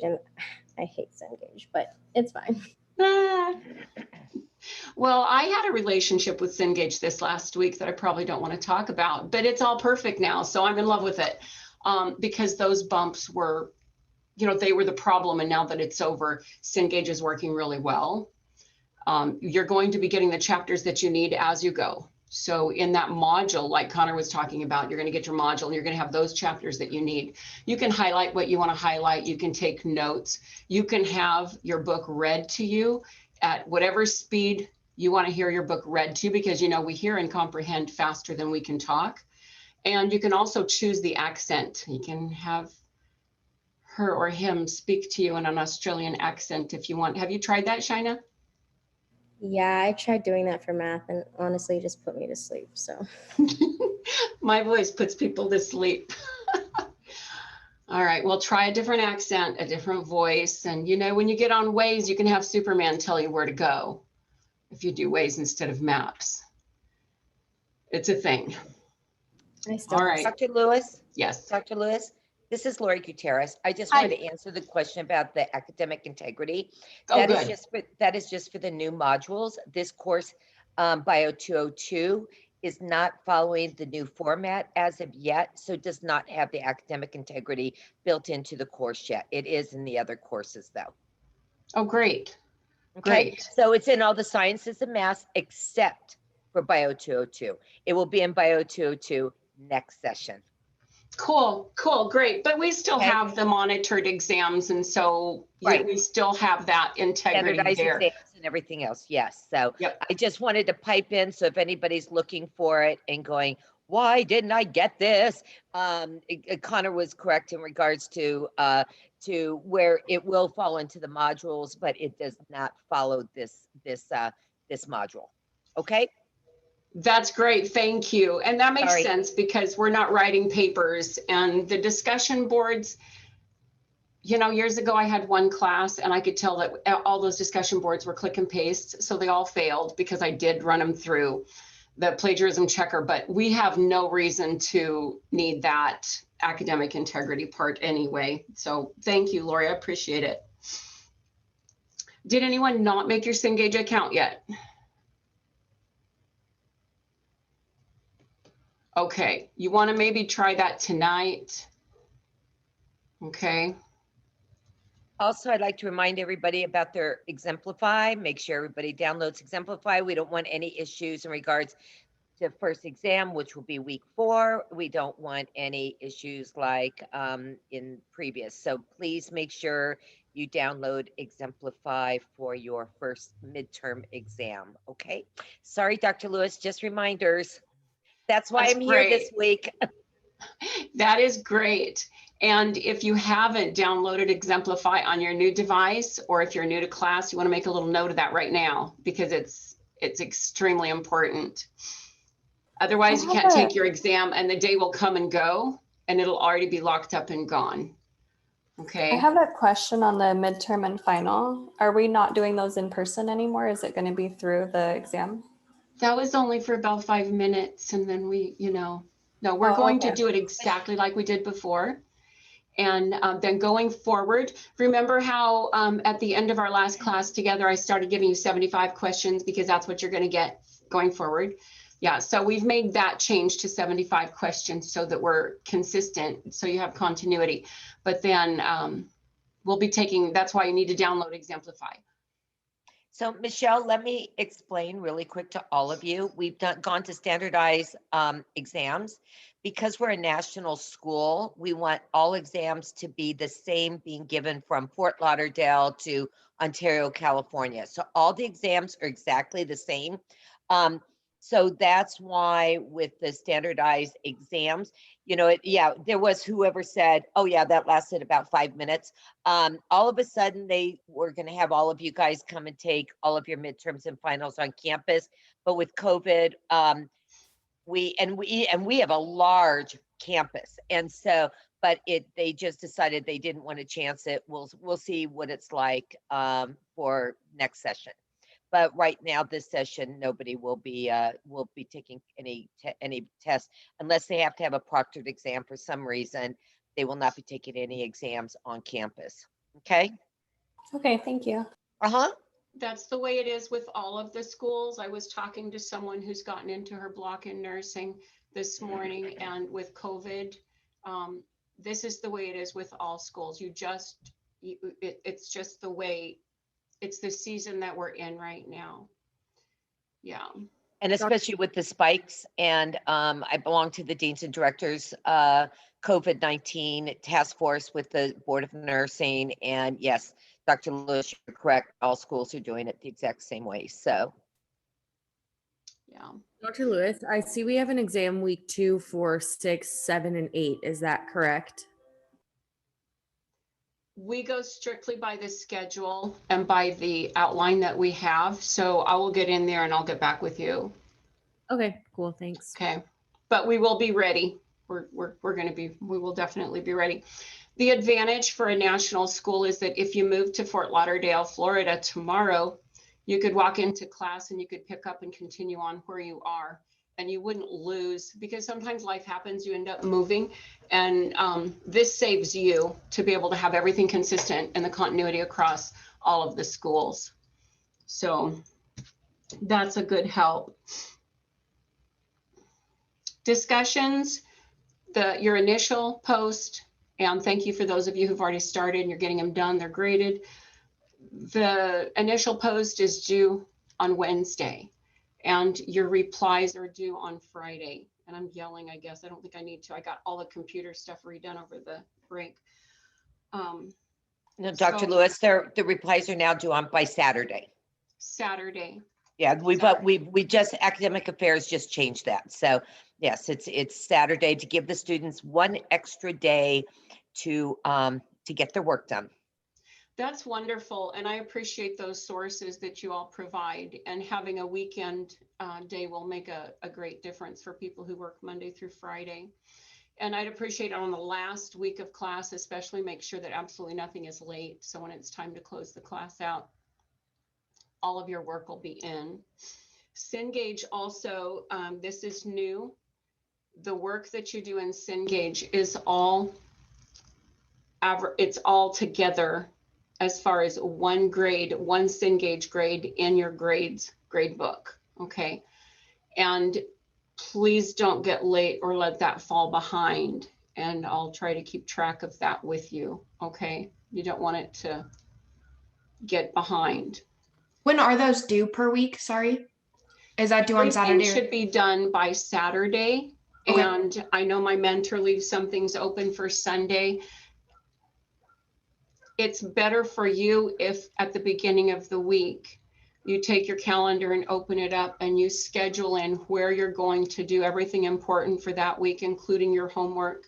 and I hate Cengage, but it's fine. Ah. Well, I had a relationship with Cengage this last week that I probably don't want to talk about, but it's all perfect now. So I'm in love with it because those bumps were, they were the problem. And now that it's over, Cengage is working really well. You're going to be getting the chapters that you need as you go. So in that module, like Connor was talking about, you're going to get your module and you're going to have those chapters that you need. You can highlight what you want to highlight. You can take notes. You can have your book read to you at whatever speed you want to hear your book read to, because, we hear and comprehend faster than we can talk. And you can also choose the accent. You can have her or him speak to you in an Australian accent if you want. Have you tried that, Shina? Yeah, I tried doing that for math and honestly it just put me to sleep. So My voice puts people to sleep. All right, well, try a different accent, a different voice. And when you get on Waze, you can have Superman tell you where to go if you do Waze instead of maps. It's a thing. All right. Dr. Lewis? Yes. Dr. Lewis, this is Lori Gutierrez. I just wanted to answer the question about the academic integrity. That is just for the new modules. This course, Bio 202, is not following the new format as of yet, so does not have the academic integrity built into the course yet. It is in the other courses, though. Oh, great. Okay, Great. so it's in all the sciences and maths except for Bio 202. It will be in Bio 202 next session. Cool, great. But we still have the monitored exams, and so we still have that integrity there. Exams and everything else, yes. So I just wanted to pipe in, so if anybody's looking for it and going, why didn't I get this? Connor was correct in regards to where it will fall into the modules, but it does not follow this module. Okay. That's great. Thank you. And that makes sense because we're not writing papers, and the discussion boards, years ago I had one class and I could tell that all those discussion boards were click and paste. So they all failed because I did run them through the plagiarism checker, but we have no reason to need that academic integrity part anyway. So thank you, Lori. I appreciate it. Did anyone not make your Cengage account yet? Okay, you want to maybe try that tonight. Okay. Also, I'd like to remind everybody about their Exemplify. Make sure everybody downloads Exemplify. We don't want any issues in regards to first exam, which will be week 4. We don't want any issues like in previous. So please make sure you download Exemplify for your first midterm exam. Okay. Sorry, Dr. Lewis, just reminders. That's why I'm here this week. That is great. And if you haven't downloaded Exemplify on your new device, or if you're new to class, you want to make a little note of that right now, because it's extremely important. Otherwise, you can't take your exam and the day will come and go and it'll already be locked up and gone. Okay. I have a question on the midterm and final. Are we not doing those in person anymore? Is it going to be through the exam? That was only for about 5 minutes. And then no, we're going to do it exactly like we did before. And then going forward, remember how at the end of our last class together, I started giving you 75 questions because that's what you're going to get going forward. Yeah, so we've made that change to 75 questions so that we're consistent, so you have continuity. But then we'll be taking, that's why you need to download Exemplify. So Michelle, let me explain really quick to all of you. We've gone to standardized exams. Because we're a national school, we want all exams to be the same, being given from Fort Lauderdale to Ontario, California. So all the exams are exactly the same. So that's why with the standardized exams, there was whoever said, oh yeah, that lasted about 5 minutes. All of a sudden they were going to have all of you guys come and take all of your midterms and finals on campus. But with COVID, we have a large campus, and so, but they just decided they didn't want to chance it. We'll see what it's like for next session. But right now, this session, nobody will be taking any tests unless they have to have a proctored exam for some reason. They will not be taking any exams on campus. Okay. Okay, thank you. Uh-huh. That's the way it is with all of the schools. I was talking to someone who's gotten into her block in nursing this morning, and with COVID, this is the way it is with all schools. It's just the way, it's the season that we're in right now. Yeah. And especially with the spikes, and I belong to the Deans and Directors COVID-19 task force with the Board of Nursing. And yes, Dr. Lewis, you're correct. All schools are doing it the exact same way. So Yeah. Dr. Lewis, I see we have an exam week 2 for 6, 7, and 8. Is that correct? We go strictly by the schedule and by the outline that we have. So I will get in there and I'll get back with you. Okay, cool. Thanks. Okay. But we will be ready. We will definitely be ready. The advantage for a national school is that if you move to Fort Lauderdale, Florida tomorrow, you could walk into class and you could pick up and continue on where you are, and you wouldn't lose, because sometimes life happens, you end up moving, and this saves you to be able to have everything consistent and the continuity across all of the schools. So that's a good help. Discussions, your initial post, and thank you for those of you who've already started and you're getting them done, they're graded. The initial post is due on Wednesday, and your replies are due on Friday. And I'm yelling, I guess. I don't think I need to. I got all the computer stuff redone over the break. no, Dr. So- Lewis, the replies are now due on by Saturday. Saturday. Yeah, Saturday. we just, academic affairs just changed that. So yes, it's Saturday to give the students one extra day to get their work done. That's wonderful. And I appreciate those sources that you all provide. And having a weekend day will make a great difference for people who work Monday through Friday. And I'd appreciate on the last week of class, especially make sure that absolutely nothing is late. So when it's time to close the class out, all of your work will be in. Cengage also, this is new. The work that you do in Cengage is it's all together as far as one grade, one Cengage grade in your grade book, okay? And please don't get late or let that fall behind, and I'll try to keep track of that with you, okay? You don't want it to get behind. When are those due per week? Sorry. Is that due on Everything Saturday? should be done by Saturday. Okay. And I know my mentor leaves some things open for Sunday. It's better for you if at the beginning of the week, you take your calendar and open it up and you schedule in where you're going to do everything important for that week, including your homework,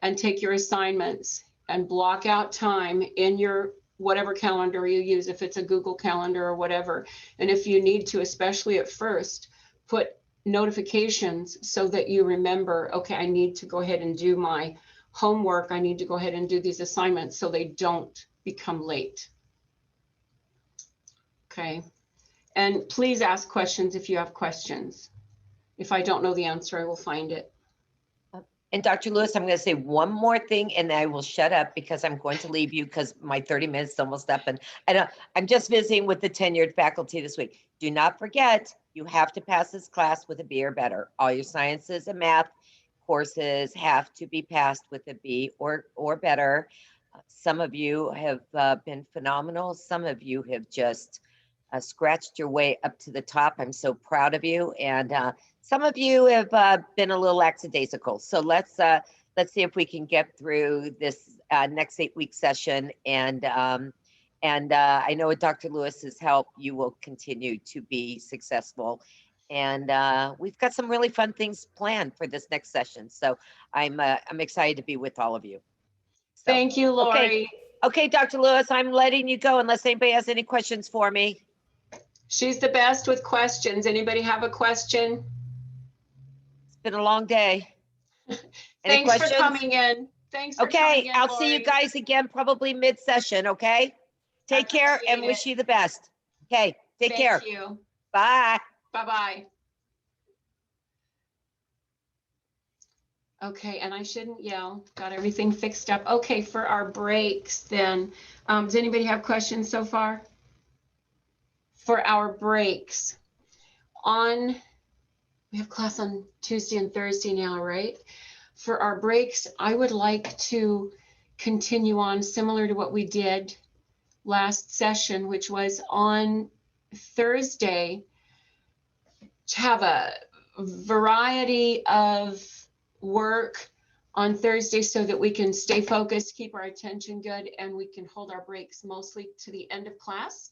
and take your assignments and block out time in your whatever calendar you use, if it's a Google Calendar or whatever. And if you need to, especially at first, put notifications so that you remember, okay, I need to go ahead and do my homework. I need to go ahead and do these assignments so they don't become late. Okay. And please ask questions if you have questions. If I don't know the answer, I will find it. And Dr. Lewis, I'm going to say one more thing and I will shut up because I'm going to leave you because my 30 minutes is almost up. And I'm just visiting with the tenured faculty this week. Do not forget, you have to pass this class with a B or better. All your sciences and math courses have to be passed with a B or better. Some of you have been phenomenal. Some of you have just scratched your way up to the top. I'm so proud of you. And some of you have been a little lackadaisical. So let's see if we can get through this next 8-week session. And I know with Dr. Lewis's help, you will continue to be successful. And we've got some really fun things planned for this next session. So I'm excited to be with all of you. So, Thank you, Lori. Okay, Dr. Lewis, I'm letting you go unless anybody has any questions for me. She's the best with questions. Anybody have a question? It's been a long day. Any Thanks questions? for coming in. Thanks for coming Okay, in, I'll see you Lori. guys again probably mid-session, okay? Take care and Appreciate wish it. you the best. Okay, take care. Thank you. Bye. Bye-bye. Okay, and I shouldn't yell. Got everything fixed up. Okay, for our breaks then, does anybody have questions so far? For our breaks, we have class on Tuesday and Thursday now, right? For our breaks, I would like to continue on similar to what we did last session, which was on Thursday, to have a variety of work on Thursday so that we can stay focused, keep our attention good, and we can hold our breaks mostly to the end of class.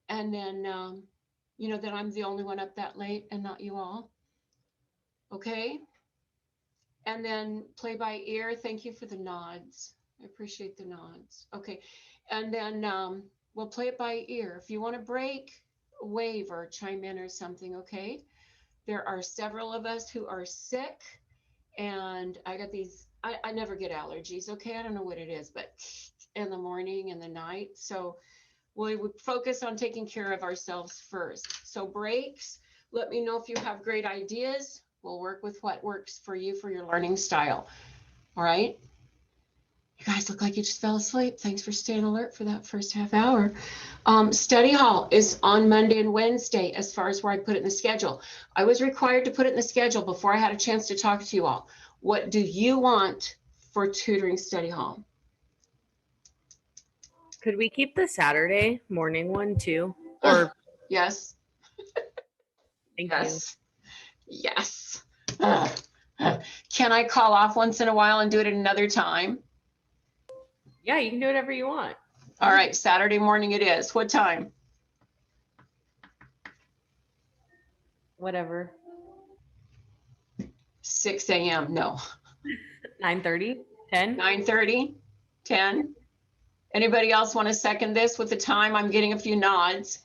And then, that I'm the only one up that late and not you all. Okay. And then play by ear. Thank you for the nods. I appreciate the nods. Okay. And then we'll play it by ear. If you want to break, wave or chime in or something. Okay. There are several of us who are sick, and I got these, I never get allergies. Okay. I don't know what it is, but in the morning and the night. So we would focus on taking care of ourselves first. So breaks, let me know if you have great ideas. We'll work with what works for you for your learning style. All right. You guys look like you just fell asleep. Thanks for staying alert for that first half hour. Study hall is on Monday and Wednesday as far as where I put it in the schedule. I was required to put it in the schedule before I had a chance to talk to you all. What do you want for tutoring study hall? Could we keep the Saturday morning one too? Or Yes. thank Yes. Yes. Can I call off once in a while and do it at another time? you. Yeah, you can do whatever you want. All right, Saturday morning it is. What time? Whatever. 6 a.m. No. 9:30, 10. 9:30, 10. Anybody else want to second this with the time? I'm getting a few nods.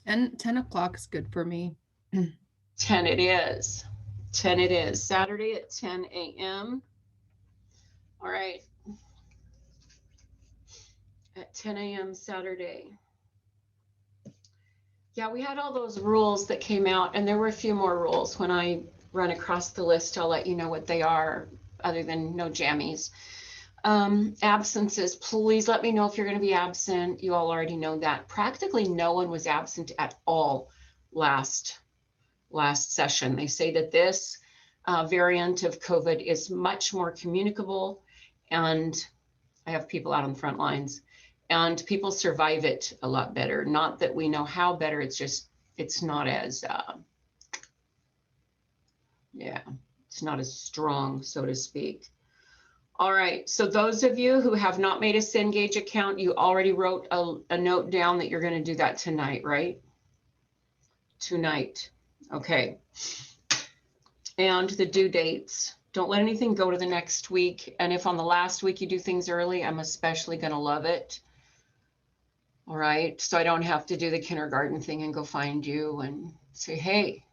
10 o'clock is good for me. 10 it is. 10 it is. Saturday at 10 a.m. All right. At 10 a.m. Saturday. Yeah, we had all those rules that came out, and there were a few more rules. When I run across the list, I'll let you know what they are, other than no jammies. Absences, please let me know if you're going to be absent. You all already know that. Practically no one was absent at all last session. They say that this variant of COVID is much more communicable, and I have people out on the front lines, and people survive it a lot better. Not that we know how better, it's just, it's not as, it's not as strong, so to speak. All right, so those of you who have not made a Cengage account, you already wrote a note down that you're going to do that tonight, right? Tonight. Okay. And the due dates. Don't let anything go to the next week. And if on the last week you do things early, I'm especially going to love it. All right. So I don't have to do the kindergarten thing and go find you and say, hey,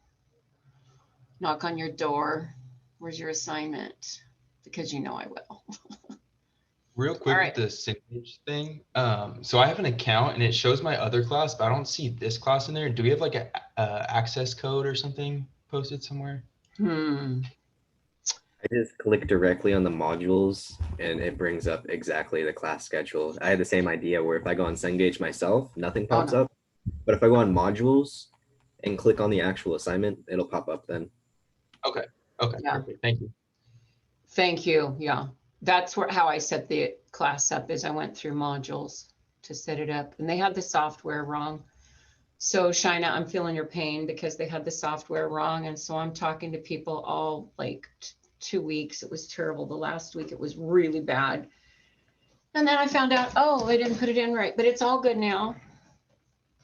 knock on your door. Where's your assignment? Because you know I will. Real quick right. with the Cengage thing. So I have an account and it shows my other class, but I don't see this class in there. Do we have like a access code or something posted somewhere? I just click directly on the modules and it brings up exactly the class schedule. I had the same idea where if I go on Cengage myself, nothing pops up. But if I go on modules and click on the actual assignment, it'll pop up then. Okay. Okay. Yeah. Perfect. Thank you. Thank you. Yeah. That's how I set the class up, is I went through modules to set it up, and they had the software wrong. So Shina, I'm feeling your pain because they had the software wrong. And so I'm talking to people all like 2 weeks. It was terrible. The last week it was really bad. And then I found out, oh, they didn't put it in right, but it's all good now.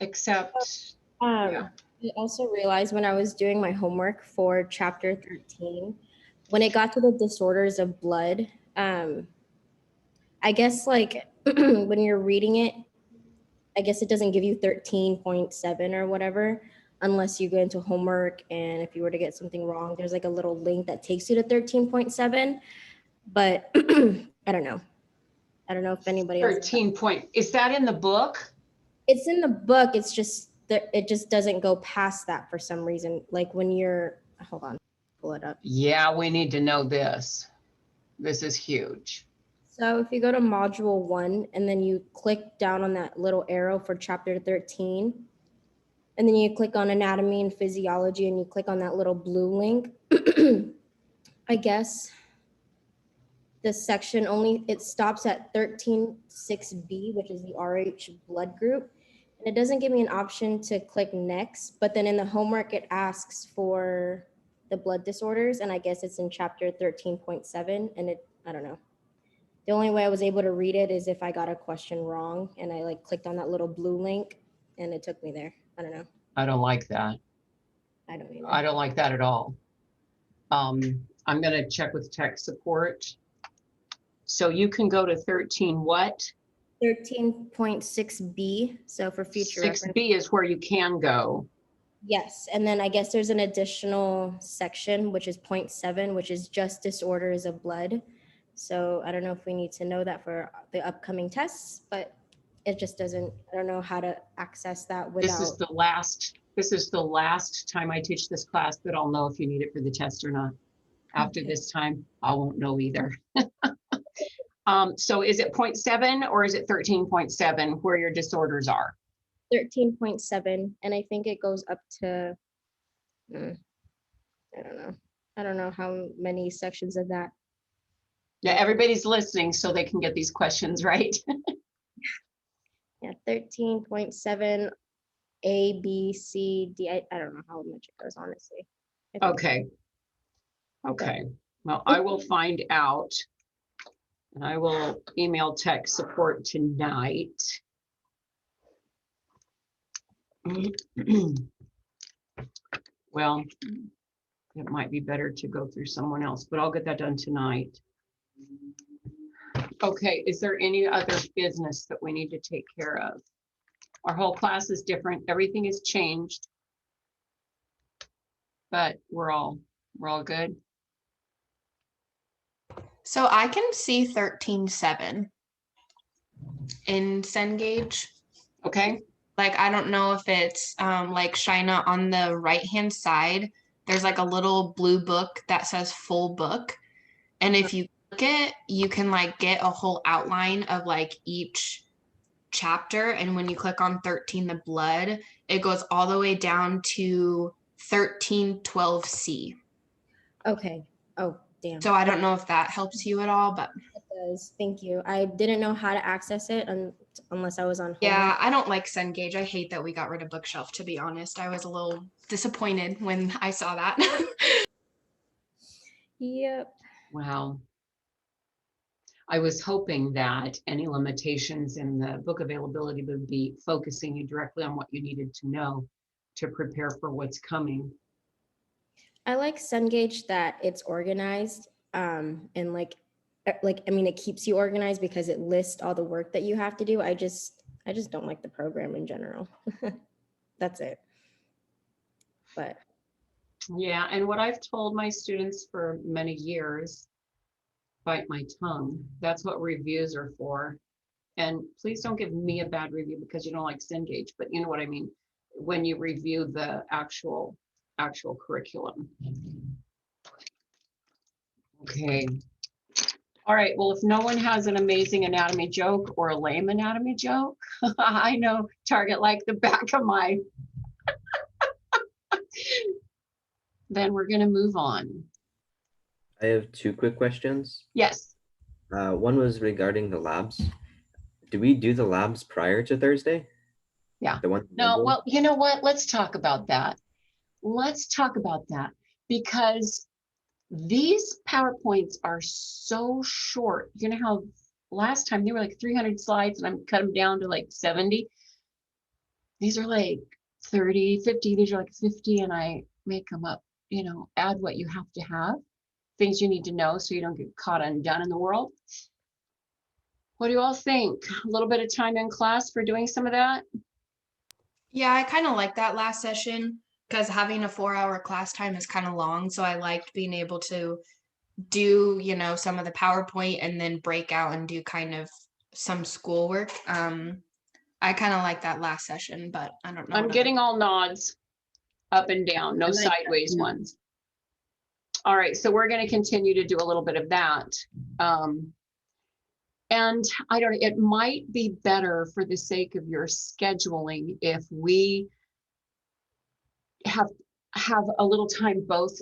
Except, I also realized when I was doing my homework for chapter 13, when it got to the disorders of blood, I guess like when you're reading it, I guess it doesn't give you 13.7 or whatever, unless you go into homework. And if you were to get something wrong, there's like a little link that takes you to 13.7. But I don't know. I don't know if anybody else. 13 point, is that in the book? It's in the book. It's just that it just doesn't go past that for some reason. Like when you're, hold on. pull it up. Yeah, we need to know this. This is huge. So if you go to module 1 and then you click down on that little arrow for chapter 13, and then you click on anatomy and physiology and you click on that little blue link, I guess the section only, it stops at 13.6b, which is the RH blood group. And it doesn't give me an option to click next, but then in the homework, it asks for the blood disorders. And I guess it's in chapter 13.7 and I don't know. The only way I was able to read it is if I got a question wrong and I like clicked on that little blue link and it took me there. I don't know. I don't like that. I don't either. I don't like that at all. I'm gonna check with tech support. So you can go to 13 what? 13.6b. So for future reference. 6B is where you can go. Yes, and then I guess there's an additional section, which is 0.7, which is just disorders of blood. So I don't know if we need to know that for the upcoming tests, but it just doesn't, I don't know how to access that without. This is the last time I teach this class that I'll know if you need it for the test or not. After this time, I won't know either. So is it 0.7 or is it 13.7 where your disorders are? 13.7, and I think it goes up to, I don't know. I don't know how many sections of that. Yeah, everybody's listening so they can get these questions right. Yeah, 13.7 A, B, C, D. I don't know how much it goes, honestly. I think- Okay. Okay. Well, I will find out. And I will email tech support tonight. Well, it might be better to go through someone else, but I'll get that done tonight. Okay, is there any other business that we need to take care of? Our whole class is different. Everything has changed. But we're all good. So I can see 13.7 in Cengage. Okay, Like, I don't know if it's like Shina on the right-hand side, there's like a little blue book that says full book. And if you click it, you can like get a whole outline of like each chapter. And when you click on 13, the blood, it goes all the way down to 13.12c. Okay. Oh, damn. So I don't know if that helps you at all, but It does. Thank you. I didn't know how to access it unless I was on yeah, homework. I don't like Cengage. I hate that we got rid of Bookshelf, to be honest. I was a little disappointed when I saw that. Yep. wow. I was hoping that any limitations in the book availability would be focusing you directly on what you needed to know to prepare for what's coming. I like Cengage that it's organized, and like I mean, it keeps you organized because it lists all the work that you have to do. I just don't like the program in general. That's it. But Yeah, and what I've told my students for many years, bite my tongue, that's what reviews are for. And please don't give me a bad review because you don't like Cengage, but you know what I mean? When you review the actual curriculum. Okay. All right, well, if no one has an amazing anatomy joke or a lame anatomy joke, I know Target like the back of my, then we're gonna move on. I have two quick questions. Yes, One was regarding the labs. Do we do the labs prior to Thursday? Yeah. The one. no, well, you know what? Let's talk about that. Let's talk about that because these PowerPoints are so short. You know how last time they were like 300 slides and I'm cut them down to like 70. These are like 30, 50, these are like 50 and I make them up, you know, add what you have to have, things you need to know so you don't get caught undone in the world. What do you all think? A little bit of time in class for doing some of that? Yeah, I kind of like that last session because having a 4-hour class time is kind of long. So I liked being able to do, you know, some of the PowerPoint and then break out and do kind of some schoolwork. I kind of like that last session, but I don't know. I'm getting all nods up and down, no I like that sideways too. ones. All right, so we're going to continue to do a little bit of that. And I don't, it might be better for the sake of your scheduling if we have a little time both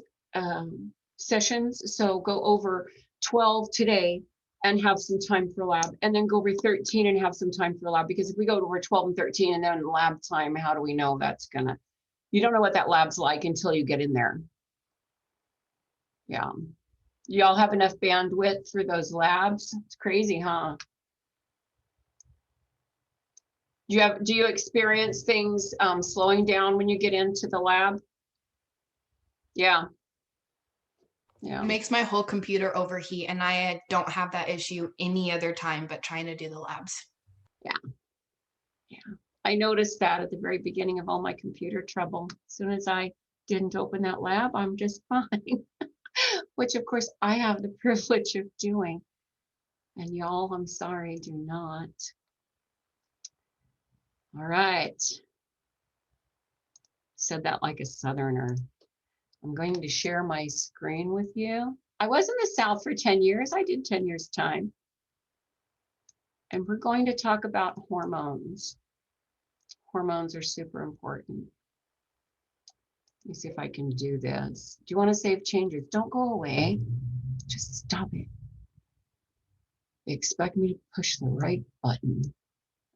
sessions. So go over 12 today and have some time for lab, and then go over 13 and have some time for lab. Because if we go over 12 and 13 and then lab time, how do we know that's gonna, you don't know what that lab's like until you get in there. Yeah. Y'all have enough bandwidth for those labs? It's crazy, huh? Do you experience things slowing down when you get into the lab? Yeah. Yeah. It makes my whole computer overheat, and I don't have that issue any other time but trying to do the labs. Yeah. Yeah. I noticed that at the very beginning of all my computer trouble. As soon as I didn't open that lab, I'm just fine. Which of course I have the privilege of doing. And y'all, I'm sorry, do not. All right. Said that like a Southerner. I'm going to share my screen with you. I was in the South for 10 years. I did 10 years time. And we're going to talk about hormones. Hormones are super important. Let me see if I can do this. Do you want to save changes? Don't go away. Just stop it. They expect me to push the right button.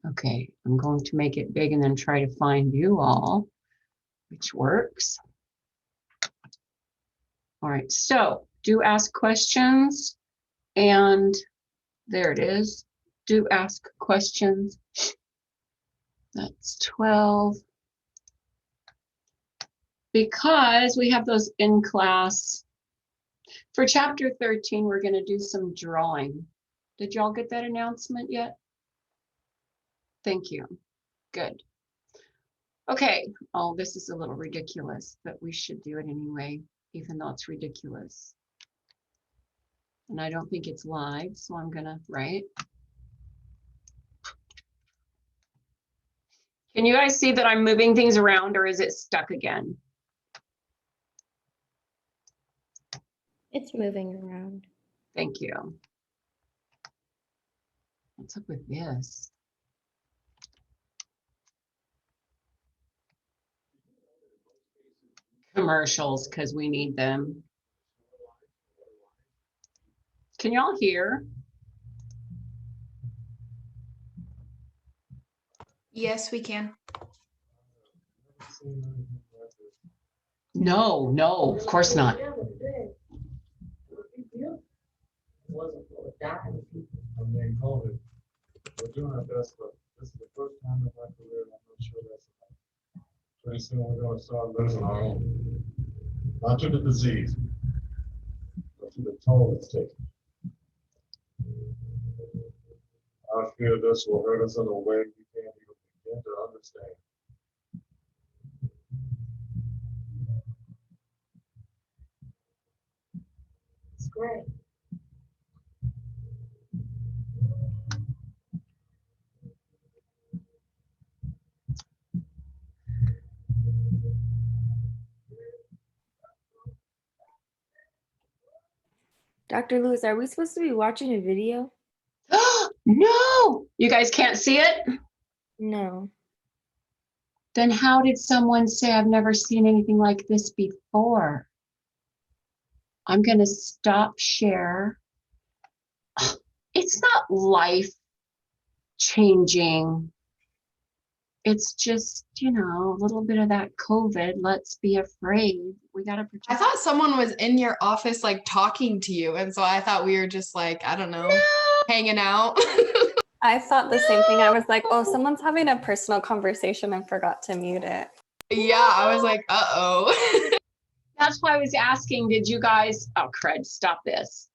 Okay, I'm going to make it big and then try to find you all, which works. All right, so do ask questions. And there it is. Do ask questions. That's 12. Because we have those in class. For chapter 13, we're going to do some drawing. Did y'all get that announcement yet? Thank you. Good. Okay. Oh, this is a little ridiculous, but we should do it anyway, even though it's ridiculous. And I don't think it's live, so I'm gonna, right? Can you guys see that I'm moving things around, or is it stuck again? It's moving around. Thank you. What's up with this? Commercials, because we need them. Can y'all hear? Yes, we can. No, no, of course not. I'm being COVID. We're doing our best, but this is the first time in my career, and I'm not sure that's enough. Pretty soon we're going to start losing our own. Not to the disease, but to the toll it's taking. I fear this will hurt us in a way we can't even begin to understand. It's great. Dr. Lewis, are we supposed to be watching a video? No, you guys can't see it? No. Then how did someone say I've never seen anything like this before? I'm going to stop share. It's not life changing. It's just, you know, a little bit of that COVID. Let's be afraid. We got to protect. I thought someone was in your office like talking to you, and so I thought we were just like, I don't know, hanging out. I thought the same thing. I was like, oh, someone's having a personal conversation and forgot to mute it. Yeah, I was like, uh-oh. That's why I was asking, did you guys, oh crud, stop this.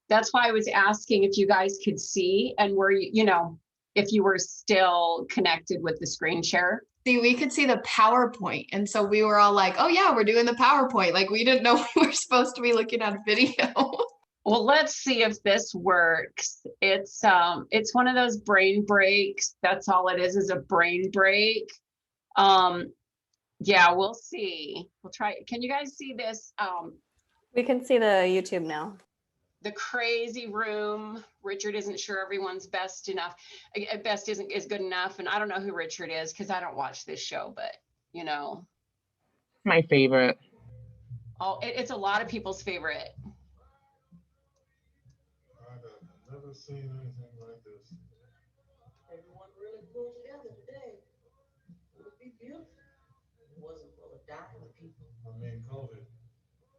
That's why I was asking if you guys could see and were you know, if you were still connected with the screen share. See, we could see the PowerPoint. And so we were all like, oh yeah, we're doing the PowerPoint. Like we didn't know we were supposed to be looking at a video. Well, let's see if this works. It's one of those brain breaks. That's all it is a brain break. Yeah, we'll see. We'll try. Can you guys see this? We can see the YouTube now. The crazy room. Richard isn't sure everyone's best enough. Best is good enough. And I don't know who Richard is because I don't watch this show, but you know. My favorite. Oh, it's a lot of people's favorite. I've never seen anything like this. Everyone really pulled together today. It would be beautiful. It wasn't full of dying people. I mean, COVID.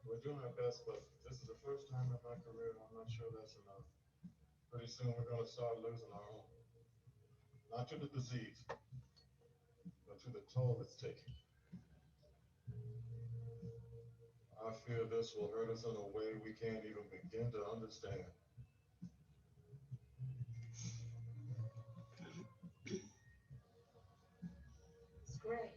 We're doing our best, but this is the first time in my career, and I'm not sure that's enough. Pretty soon we're going to start losing our own. Not to the disease, but to the toll it's taking. I fear this will hurt us in a way we can't even begin to understand. It's great.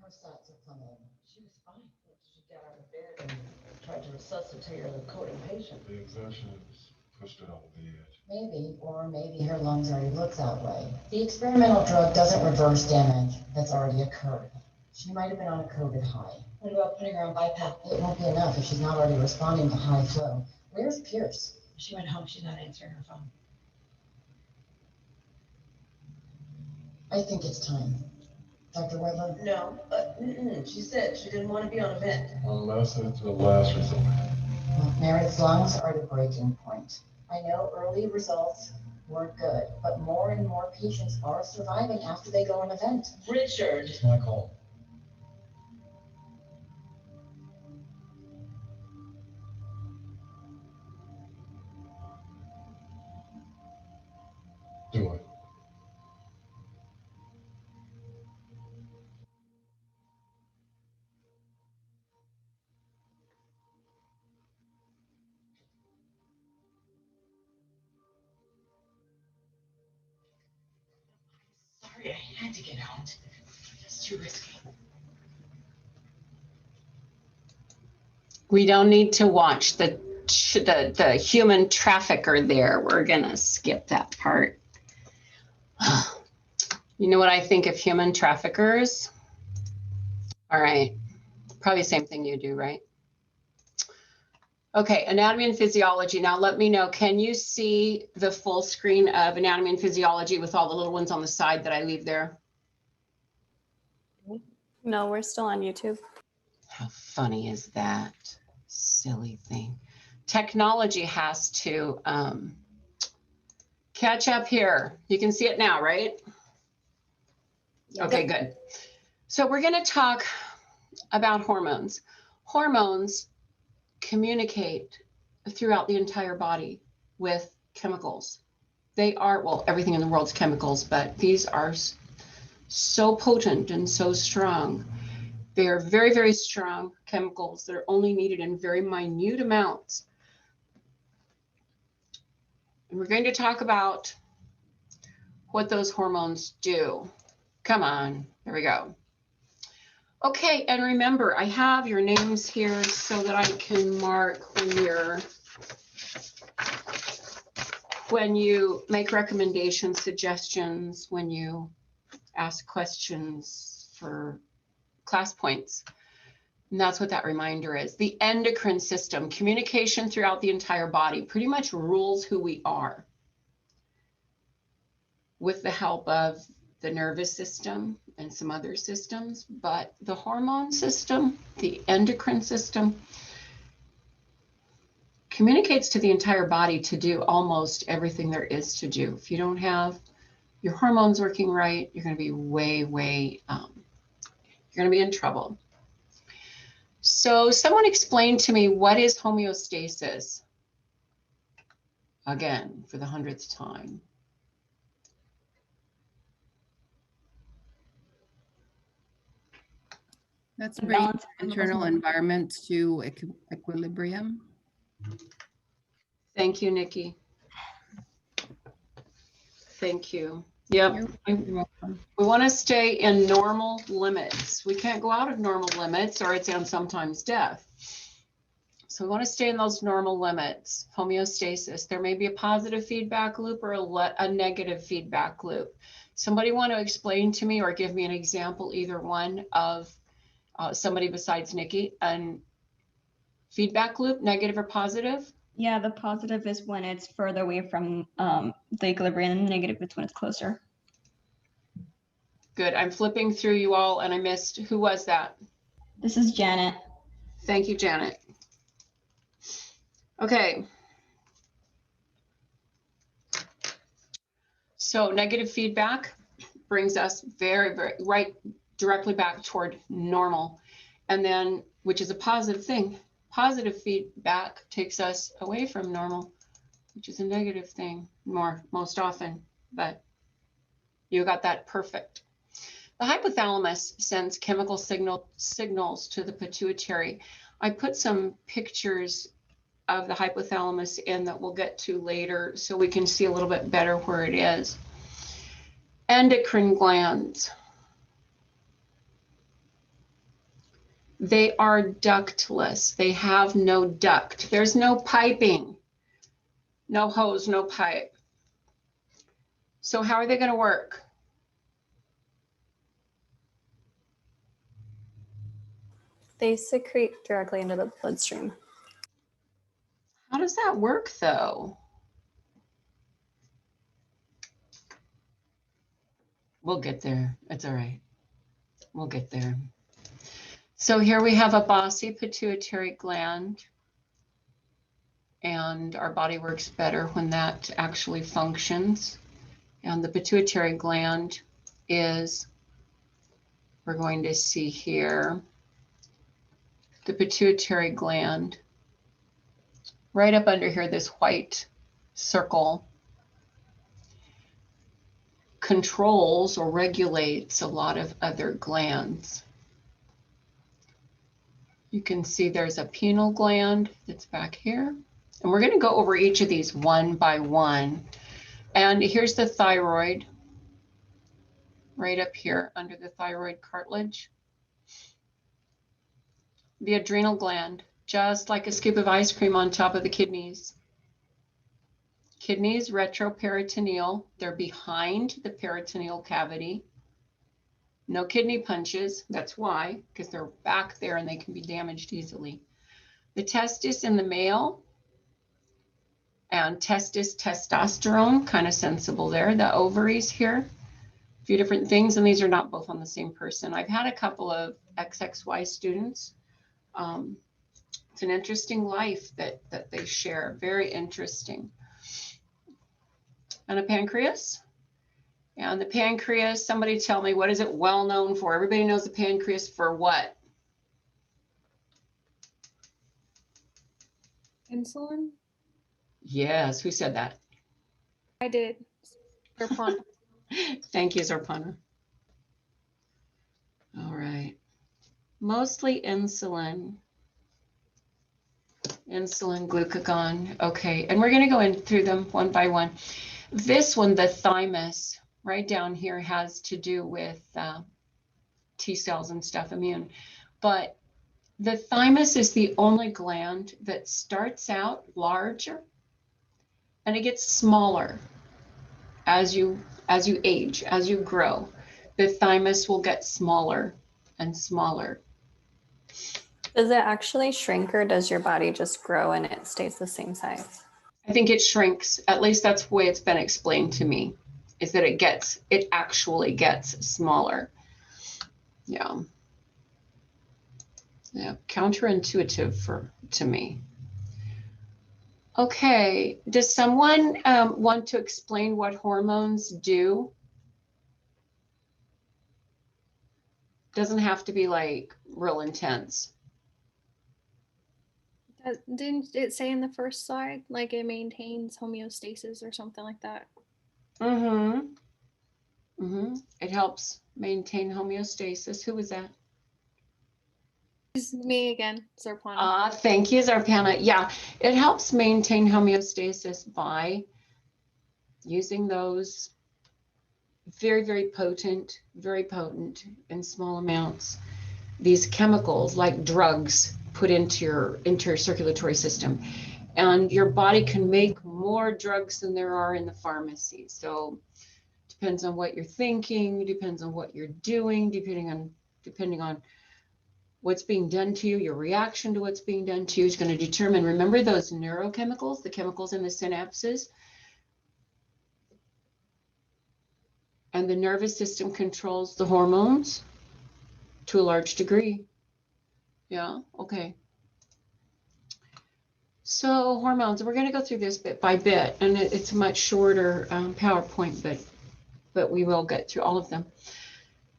Her sights are coming. She was fine. She got out of bed and tried to resuscitate her coding patient. The exertions pushed it over the edge. Maybe, or maybe her lungs already look that way. The experimental drug doesn't reverse damage that's already occurred. She might have been on a COVID high. What about putting her on BiPAP? It won't be enough if she's not already responding to high flow. Where's Pierce? She went home. She's not answering her phone. I think it's time. Dr. Weber? No, she said she didn't want to be on a vent. Unless it's the last resort. Well, Meredith's lungs are at a breaking point. I know early results weren't good, but more and more patients are surviving after they go on a vent. Richard. It's my call. Do it. Sorry, I had to get out. It's too risky. We don't need to watch the human trafficker there. We're gonna skip that part. You know what I think of human traffickers? All right, probably the same thing you do, right? Okay, anatomy and physiology. Now let me know, can you see the full screen of anatomy and physiology with all the little ones on the side that I leave there? No, we're still on YouTube. How funny is that? Silly thing. Technology has to catch up here. You can see it now, right? Okay, good. So we're going to talk about hormones. Hormones communicate throughout the entire body with chemicals. They are, well, everything in the world's chemicals, but these are so potent and so strong. They are very, very strong chemicals that are only needed in very minute amounts. And we're going to talk about what those hormones do. Come on, there we go. Okay, and remember, I have your names here so that I can mark when you make recommendations, suggestions, when you ask questions for class points. And that's what that reminder is. The endocrine system, communication throughout the entire body, pretty much rules who we are with the help of the nervous system and some other systems. But the hormone system, the endocrine system, communicates to the entire body to do almost everything there is to do. If you don't have your hormones working right, you're going to be you're going to be in trouble. So someone explain to me, what is homeostasis? Again, for the 100th time. That's bringing internal environment to equilibrium. Thank you, Nikki. Thank you. Yep. You're welcome. We want to stay in normal limits. We can't go out of normal limits or it's and sometimes death. So we want to stay in those normal limits, homeostasis. There may be a positive feedback loop or a negative feedback loop. Somebody want to explain to me or give me an example, either one, of somebody besides Nikki, and feedback loop, negative or positive? Yeah, the positive is when it's further away from the equilibrium, and the negative is when it's closer. Good. I'm flipping through you all and I missed, who was that? This is Janet. Thank you, Janet. Okay. So negative feedback brings us very, very right directly back toward normal. And then, which is a positive thing. Positive feedback takes us away from normal, which is a negative thing most often, but you got that perfect. The hypothalamus sends chemical signals to the pituitary. I put some pictures of the hypothalamus in that we'll get to later so we can see a little bit better where it is. Endocrine glands. They are ductless. They have no duct. There's no piping, no hose, no pipe. So how are they going to work? They secrete directly into the bloodstream. How does that work though? We'll get there. It's all right. We'll get there. So here we have a bossy pituitary gland, and our body works better when that actually functions. And the pituitary gland is, we're going to see here, the pituitary gland, right up under here, this white circle, controls or regulates a lot of other glands. You can see there's a pineal gland that's back here. And we're going to go over each of these one by one. And here's the thyroid, right up here under the thyroid cartilage. The adrenal gland, just like a scoop of ice cream on top of the kidneys. Kidneys, retroperitoneal, they're behind the peritoneal cavity. No kidney punches, that's why, because they're back there and they can be damaged easily. The testis in the male, and testis, testosterone, kind of sensible there. The ovaries here, a few different things, and these are not both on the same person. I've had a couple of XXY students. It's an interesting life that they share, very interesting. And a pancreas. And the pancreas, somebody tell me, what is it well known for? Everybody knows the pancreas for what? Insulin? Yes, who said that? I did. Zarpana. Thank you, Zarpana. All right. Mostly insulin. Insulin, glucagon. Okay, and we're going to go in through them one by one. This one, the thymus, right down here, has to do with T cells and stuff, immune. But the thymus is the only gland that starts out larger and it gets smaller as you age, as you grow. The thymus will get smaller and smaller. Does it actually shrink, or does your body just grow and it stays the same size? I think it shrinks. At least that's the way it's been explained to me, is that it actually gets smaller. Yeah. Yeah, counterintuitive to me. Okay, does someone want to explain what hormones do? Doesn't have to be like real intense. Didn't it say in the first slide, like it maintains homeostasis or something like that? Mm-hmm. Mm-hmm. It helps maintain homeostasis. Who was that? It's me again, Zarpana. Thank you, Zarpana. Yeah, it helps maintain homeostasis by using those very, very potent in small amounts. These chemicals, like drugs, put into your circulatory system. And your body can make more drugs than there are in the pharmacy. So depends on what you're thinking, depends on what you're doing, depending on what's being done to you, your reaction to what's being done to you is going to determine, remember those neurochemicals, the chemicals in the synapses? And the nervous system controls the hormones to a large degree. Yeah, okay. So hormones, we're going to go through this bit by bit, and it's a much shorter PowerPoint, but we will get through all of them.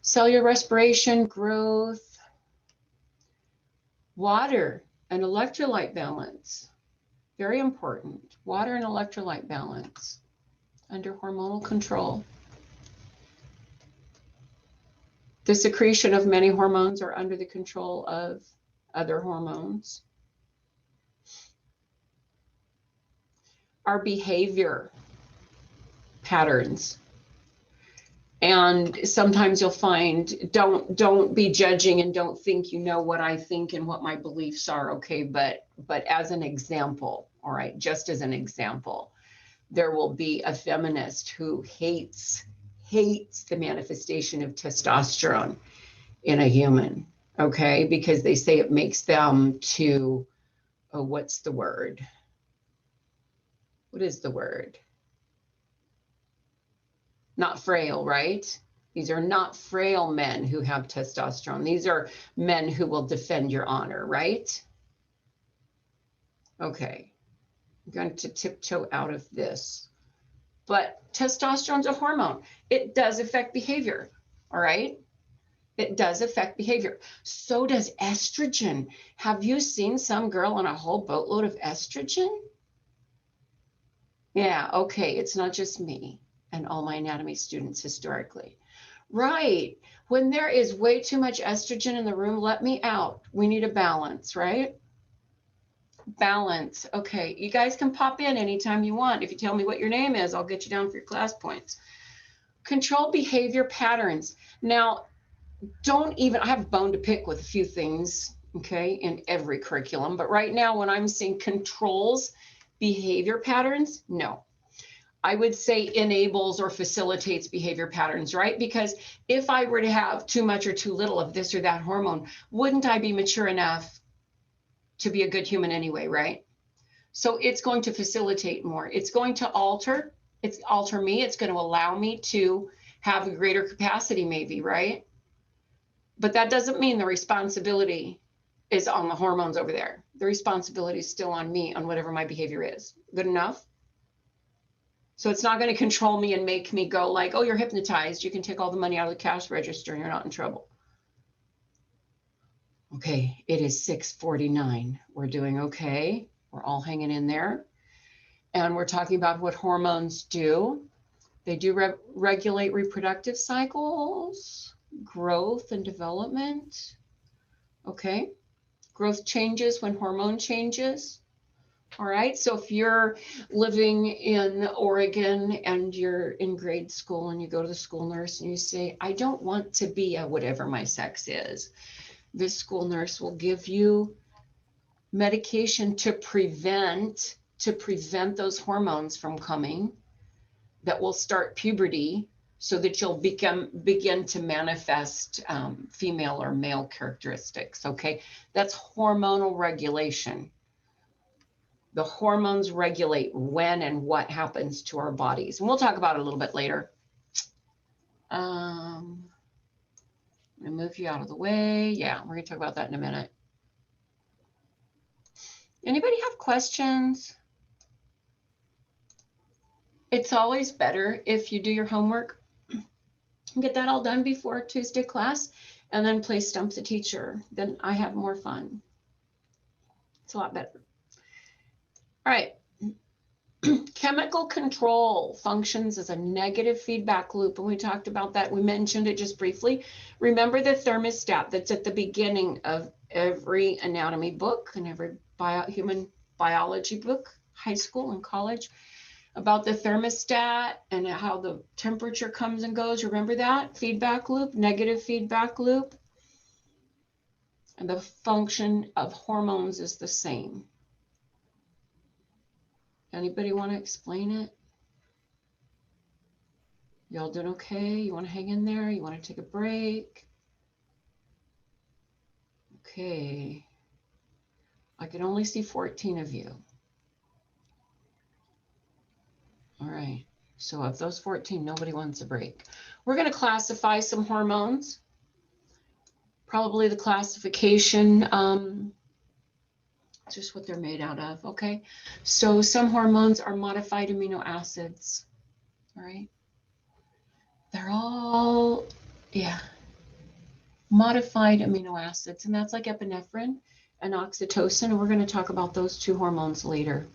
Cellular respiration, growth, water and electrolyte balance. Very important. Water and electrolyte balance under hormonal control. The secretion of many hormones are under the control of other hormones. Our behavior patterns. And sometimes you'll find, don't be judging and don't think you know what I think and what my beliefs are, okay? But as an example, all right, just as an example, there will be a feminist who hates the manifestation of testosterone in a human, okay? Because they say it makes them too, oh, what's the word? What is the word? Not frail, right? These are not frail men who have testosterone. These are men who will defend your honor, right? Okay, I'm going to tiptoe out of this. But testosterone's a hormone. It does affect behavior, all right? It does affect behavior. So does estrogen. Have you seen some girl on a whole boatload of estrogen? Yeah, okay, it's not just me and all my anatomy students historically. Right, when there is way too much estrogen in the room, let me out. We need a balance, right? Balance, okay. You guys can pop in anytime you want. If you tell me what your name is, I'll get you down for your class points. Control behavior patterns. Now, I have a bone to pick with a few things, okay, in every curriculum, but right now when I'm seeing controls behavior patterns, no. I would say enables or facilitates behavior patterns, right? Because if I were to have too much or too little of this or that hormone, wouldn't I be mature enough to be a good human anyway, right? So it's going to facilitate more. It's going to alter me. It's going to allow me to have a greater capacity maybe, right? But that doesn't mean the responsibility is on the hormones over there. The responsibility is still on me on whatever my behavior is. Good enough? So it's not going to control me and make me go like, oh, you're hypnotized. You can take all the money out of the cash register and you're not in trouble. Okay, it is 6:49. We're doing okay. We're all hanging in there. And we're talking about what hormones do. They do regulate reproductive cycles, growth and development. Okay, growth changes when hormone changes. All right, so if you're living in Oregon and you're in grade school and you go to the school nurse and you say, I don't want to be a whatever my sex is, this school nurse will give you medication to prevent those hormones from coming that will start puberty so that you'll begin to manifest female or male characteristics, okay? That's hormonal regulation. The hormones regulate when and what happens to our bodies. And we'll talk about it a little bit later. I'm gonna move you out of the way. Yeah, we're gonna talk about that in a minute. Anybody have questions? It's always better if you do your homework and get that all done before Tuesday class and then play Stump the Teacher. Then I have more fun. It's a lot better. All right. Chemical control functions as a negative feedback loop. And we talked about that. We mentioned it just briefly. Remember the thermostat that's at the beginning of every anatomy book and every human biology book, high school and college. about the thermostat and how the temperature comes and goes. Remember that feedback loop, negative feedback loop? And the function of hormones is the same. Anybody want to explain it? Y'all doing okay? You want to hang in there? You want to take a break? Okay. I can only see 14 of you. All right. So of those 14, nobody wants a break. We're going to classify some hormones. Probably the classification, just what they're made out of. Okay. So some hormones are modified amino acids. All right. They're all, yeah, modified amino acids. And that's like epinephrine and oxytocin. And we're going to talk about those two hormones later.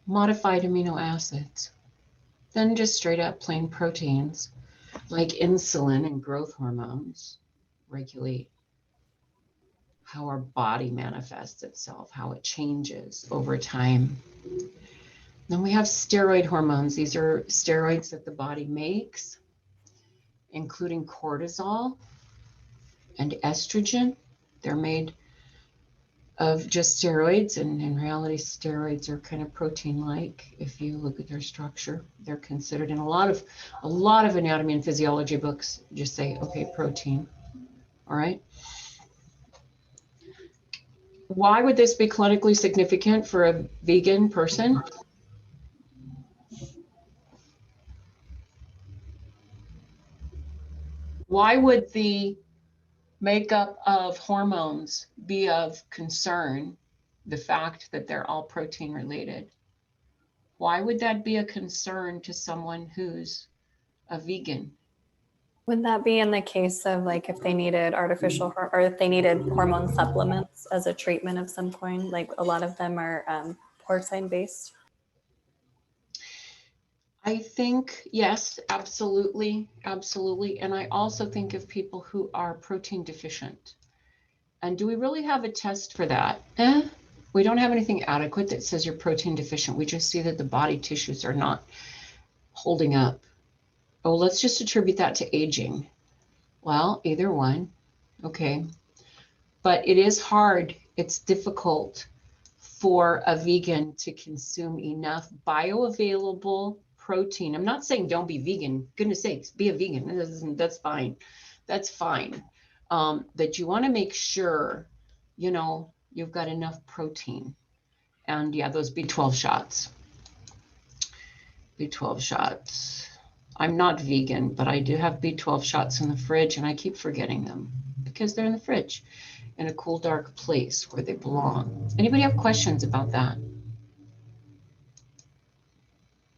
Modified amino acids. Then just straight up plain proteins like insulin and growth hormones regulate how our body manifests itself, how it changes over time. Then we have steroid hormones. These are steroids that the body makes, including cortisol and estrogen. They're made of just steroids, and in reality, steroids are kind of protein-like. If you look at their structure, they're considered in a lot of anatomy and physiology books. Just say, okay, protein. All right. Why would this be clinically significant for a vegan person? Why would the makeup of hormones be of concern? The fact that they're all protein related. Why would that be a concern to someone who's a vegan? Would that be in the case of like if they needed or if they needed hormone supplements as a treatment of some kind? Like a lot of them are porcine based. I think, yes, absolutely, absolutely. And I also think of people who are protein deficient. And do we really have a test for that? We don't have anything adequate that says you're protein deficient. We just see that the body tissues are not holding up. Oh, let's just attribute that to aging. Well, either one. Okay. But it is hard. It's difficult for a vegan to consume enough bioavailable protein. I'm not saying don't be vegan. Goodness sakes, be a vegan. That's fine. That's fine. That you want to make sure, you've got enough protein. And yeah, those B12 shots. B12 shots. I'm not vegan, but I do have B12 shots in the fridge, and I keep forgetting them because they're in the fridge in a cool, dark place where they belong. Anybody have questions about that?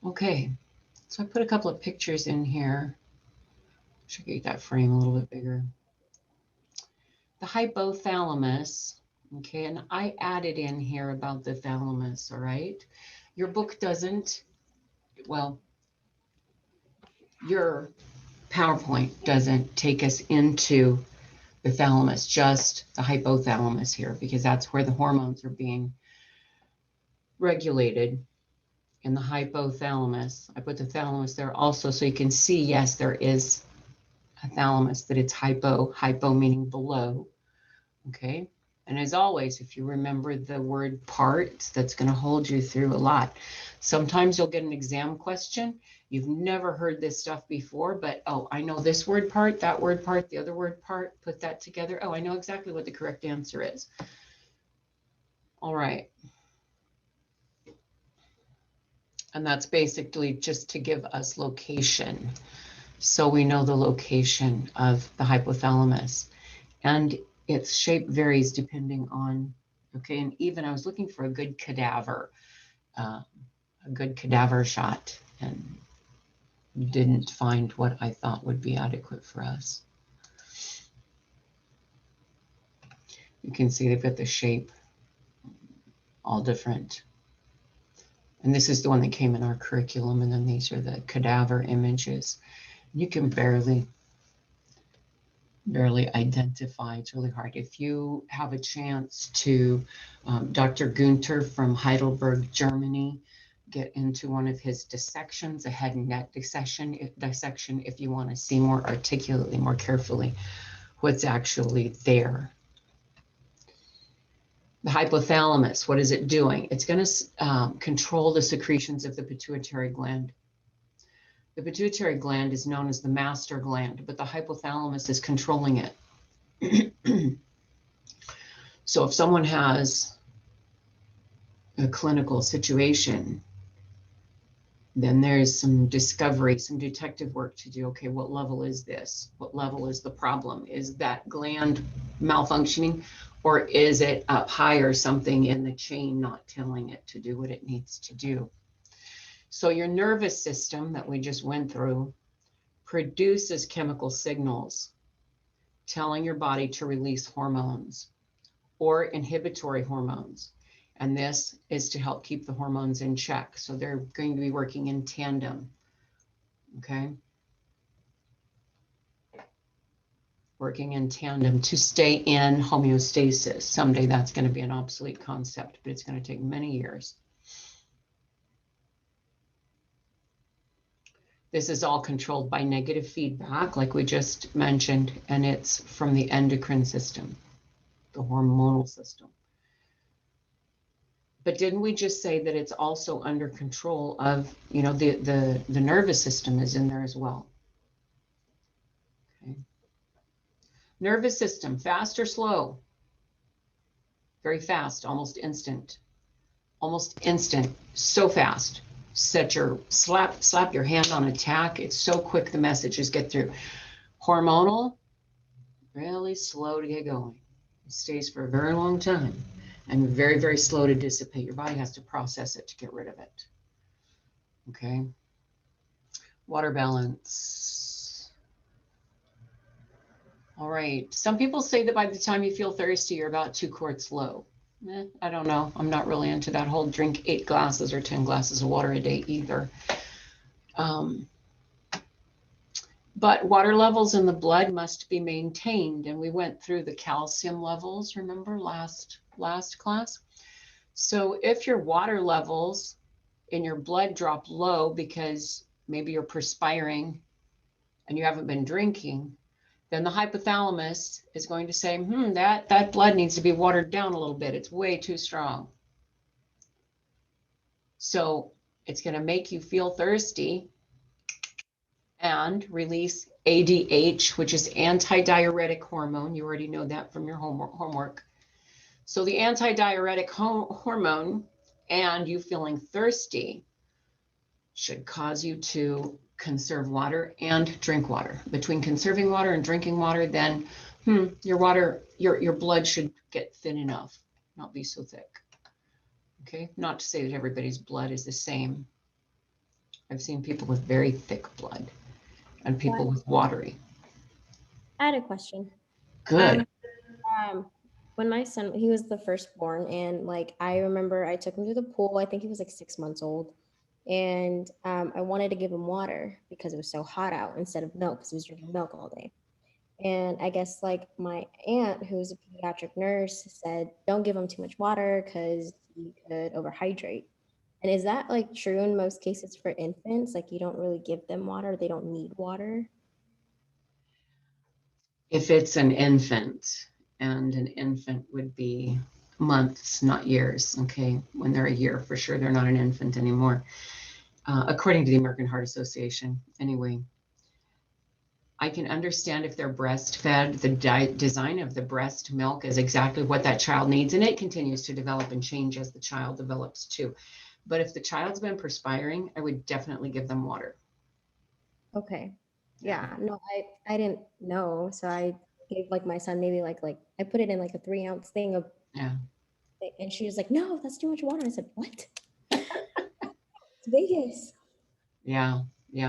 Okay, so I put a couple of pictures in here. Should get that frame a little bit bigger. The hypothalamus, okay, and I added in here about the thalamus, all right? Your book doesn't, well, your PowerPoint doesn't take us into the thalamus, just the hypothalamus here, because that's where the hormones are being regulated in the hypothalamus. I put the thalamus there also so you can see, yes, there is a thalamus, that it's hypo meaning below, okay? And as always, if you remember the word part, that's going to hold you through a lot. Sometimes you'll get an exam question. You've never heard this stuff before, but, oh, I know this word part, that word part, the other word part, put that together. Oh, I know exactly what the correct answer is. All right. And that's basically just to give us location. So we know the location of the hypothalamus. And its shape varies depending on, okay, and even I was looking for a good cadaver shot, and didn't find what I thought would be adequate for us. You can see they've got the shape all different. And this is the one that came in our curriculum, and then these are the cadaver images. You can barely identify. It's really hard. If you have a chance to, Dr. Günther from Heidelberg, Germany, get into one of his dissections, a head and neck dissection, if you want to see more articulately, more carefully, what's actually there. The hypothalamus, what is it doing? It's going to control the secretions of the pituitary gland. The pituitary gland is known as the master gland, but the hypothalamus is controlling it. So if someone has a clinical situation, then there's some discovery, some detective work to do. Okay, what level is this? What level is the problem? Is that gland malfunctioning, or is it up high or something in the chain not telling it to do what it needs to do? So your nervous system that we just went through produces chemical signals telling your body to release hormones or inhibitory hormones. And this is to help keep the hormones in check. So they're going to be working in tandem. Okay. Working in tandem to stay in homeostasis. Someday that's going to be an obsolete concept, but it's going to take many years. This is all controlled by negative feedback, like we just mentioned, and it's from the endocrine system, the hormonal system. But didn't we just say that it's also under control of, you know, the nervous system is in there as well? Okay. Nervous system, fast or slow? Very fast, almost instant. Almost instant, so fast. Slap your hand on a tack. It's so quick the messages get through. Hormonal, really slow to get going. It stays for a very long time and very, very slow to dissipate. Your body has to process it to get rid of it. Okay. Water balance. All right. Some people say that by the time you feel thirsty, you're about 2 quarts low. I don't know. I'm not really into that whole drink 8 glasses or 10 glasses of water a day either. But water levels in the blood must be maintained. And we went through the calcium levels, remember, last class. So if your water levels in your blood drop low because maybe you're perspiring and you haven't been drinking, then the hypothalamus is going to say, that blood needs to be watered down a little bit. It's way too strong. So it's going to make you feel thirsty and release ADH, which is antidiuretic hormone. You already know that from your homework. So the antidiuretic hormone and you feeling thirsty should cause you to conserve water and drink water. Between conserving water and drinking water, then your blood should get thin enough, not be so thick. Okay, not to say that everybody's blood is the same. I've seen people with very thick blood and people with watery. I had a question. Good. When my son, he was the firstborn, and like I remember I took him to the pool. I think he was like 6 months old, and I wanted to give him water because it was so hot out instead of milk because he was drinking milk all day. And I guess like my aunt, who's a pediatric nurse, said, don't give him too much water because he could overhydrate. And is that like true in most cases for infants? Like you don't really give them water, they don't need water? If it's an infant, and an infant would be months, not years, okay? When they're a year, for sure, they're not an infant anymore, according to the American Heart Association. Anyway, I can understand if they're breastfed, the design of the breast milk is exactly what that child needs, and it continues to develop and change as the child develops too. But if the child's been perspiring, I would definitely give them water. Okay. Yeah, no, I didn't know. So I gave like my son maybe like I put it in like a 3-ounce thing of, and she was like, no, that's too much water. I said, what? It's Vegas. Yeah.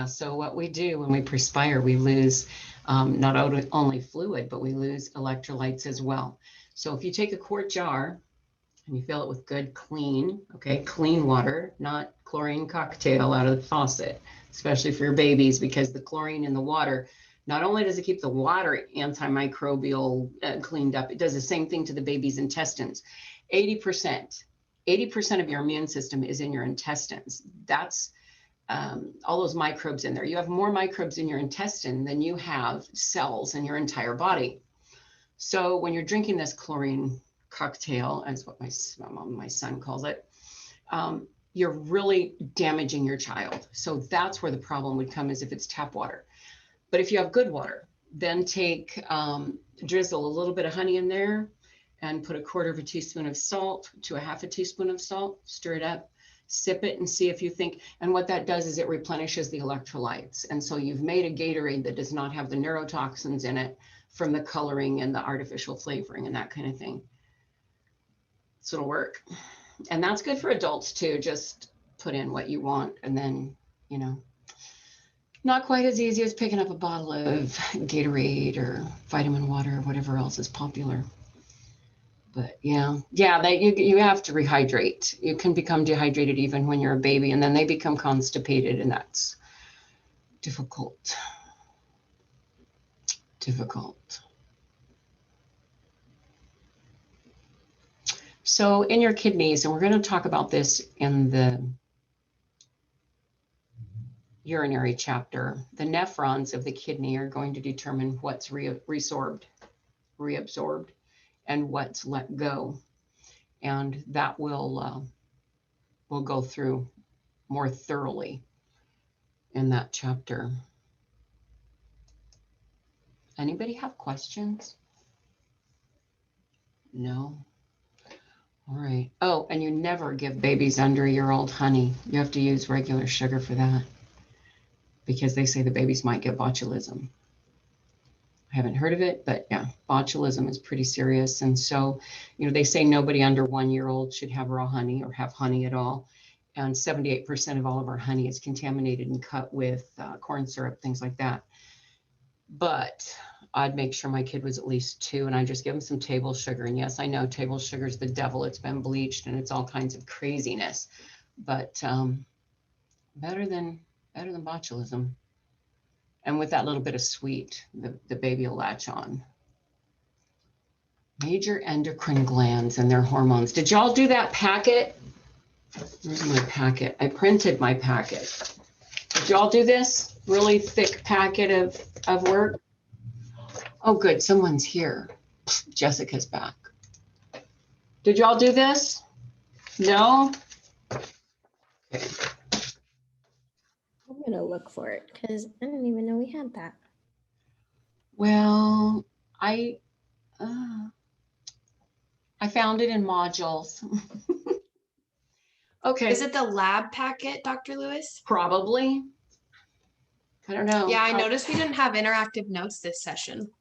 So what we do when we perspire, we lose not only fluid, but we lose electrolytes as well. So if you take a quart jar and you fill it with good, clean water, not chlorine cocktail out of the faucet, especially for your babies, because the chlorine in the water, not only does it keep the water antimicrobial cleaned up, it does the same thing to the baby's intestines. 80% 80% of your immune system is in your intestines. That's all those microbes in there. You have more microbes in your intestine than you have cells in your entire body. So when you're drinking this chlorine cocktail, as what my son calls it, you're really damaging your child. So that's where the problem would come, is if it's tap water. But if you have good water, then take, drizzle a little bit of honey in there and put 1/4 teaspoon of salt to 1/2 teaspoon of salt, stir it up, sip it and see if you think, and what that does is it replenishes the electrolytes. And so you've made a Gatorade that does not have the neurotoxins in it from the coloring and the artificial flavoring and that kind of thing. So it'll work. And that's good for adults too. Just put in what you want, and then, you know, not quite as easy as picking up a bottle of Gatorade or vitamin water or whatever else is popular. But yeah, that you have to rehydrate. You can become dehydrated even when you're a baby, and then they become constipated, and that's difficult. So in your kidneys, and we're going to talk about this in the urinary chapter, the nephrons of the kidney are going to determine what's reabsorbed, and what's let go. And that we'll go through more thoroughly in that chapter. Anybody have questions? No? All right. Oh, and you never give babies under a year old honey. You have to use regular sugar for that, because they say the babies might get botulism. I haven't heard of it, but yeah, botulism is pretty serious. And so, you know, they say nobody under 1 year old should have raw honey or have honey at all. And 78% of all of our honey is contaminated and cut with corn syrup, things like that. But I'd make sure my kid was at least 2, and I just give him some table sugar. And yes, I know table sugar is the devil. It's been bleached and it's all kinds of craziness, but better than botulism. And with that little bit of sweet, the baby will latch on. Major endocrine glands and their hormones. Did y'all do that packet? Where's my packet? I printed my packet. Did y'all do this really thick packet of work? Oh, good. Someone's here. Jessica's back. Did y'all do this? No? Okay. I'm gonna look for it because I didn't even know we had that. Well, I found it in modules. Okay. Is it the lab packet, Dr. Lewis? Probably. I don't know. Yeah, I noticed we didn't have interactive notes this session.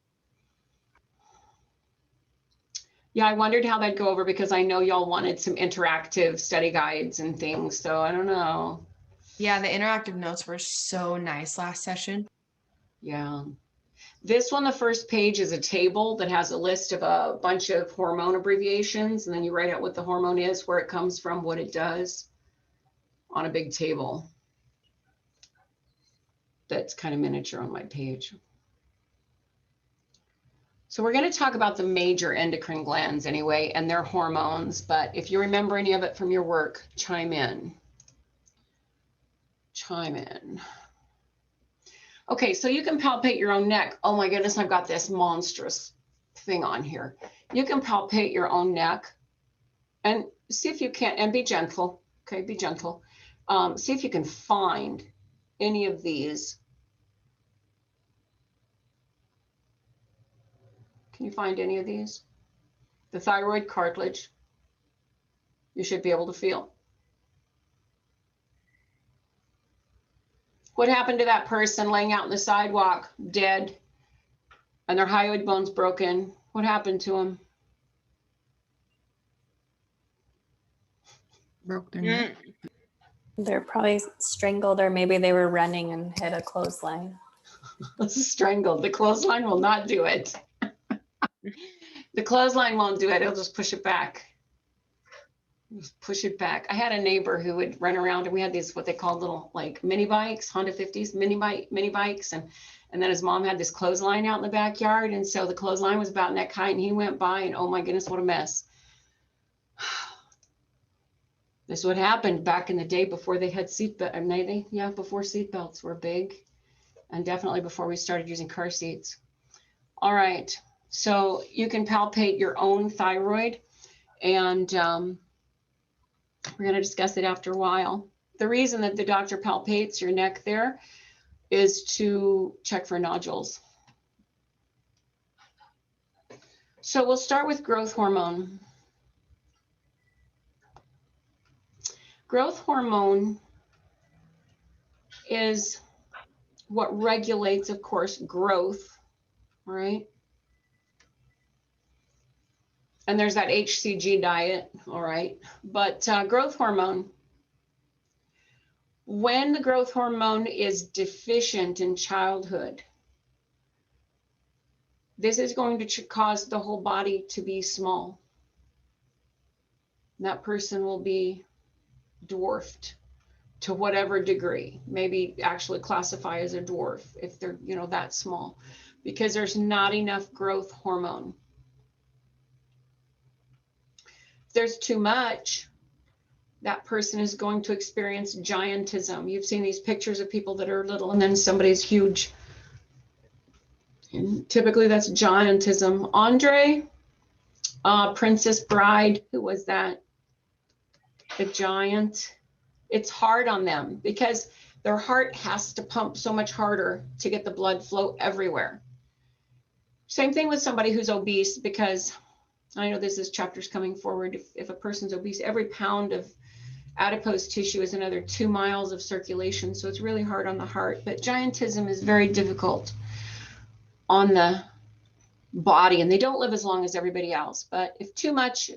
Yeah, I wondered how that'd go over, because I know y'all wanted some interactive study guides and things, so I don't know. Yeah, the interactive notes were so nice last session. Yeah. This one, the first page is a table that has a list of a bunch of hormone abbreviations, and then you write out what the hormone is, where it comes from, what it does on a big table. That's kind of miniature on my page. So we're going to talk about the major endocrine glands anyway, and their hormones, but if you remember any of it from your work, chime in. Chime in. Okay, so you can palpate your own neck. Oh my goodness, I've got this monstrous thing on here. You can palpate your own neck and see if you can, and be gentle, okay, be gentle. See if you can find any of these. Can you find any of these? The thyroid cartilage, you should be able to feel. What happened to that person laying out in the sidewalk, dead, and their hyoid bone's broken? What happened to them? Broke their neck. They're probably strangled, or maybe they were running and hit a clothesline. Strangled. The clothesline will not do it. The clothesline won't do it. It'll just push it back. Just push it back. I had a neighbor who would run around, and we had these, what they call little like mini bikes, Honda 50s, mini bikes. And then his mom had this clothesline out in the backyard. And so the clothesline was about neck high, and he went by, and oh my goodness, what a mess. This is what happened back in the day before they had seatbelt. Yeah, before seatbelts were big, and definitely before we started using car seats. All right, so you can palpate your own thyroid, and we're going to discuss it after a while. The reason that the doctor palpates your neck there is to check for nodules. So we'll start with growth hormone. Growth hormone is what regulates, of course, growth, right? And there's that HCG diet, all right? But growth hormone, when the growth hormone is deficient in childhood, this is going to cause the whole body to be small. That person will be dwarfed to whatever degree, maybe actually classify as a dwarf if they're, that small, because there's not enough growth hormone. If there's too much, that person is going to experience giantism. You've seen these pictures of people that are little and then somebody's huge. And typically that's giantism. Andre, Princess Bride, who was that? The giant. It's hard on them because their heart has to pump so much harder to get the blood flow everywhere. Same thing with somebody who's obese, because I know this is chapters coming forward. If a person's obese, every pound of adipose tissue is another 2 miles of circulation. So it's really hard on the heart. But giantism is very difficult on the body, and they don't live as long as everybody else. But if too much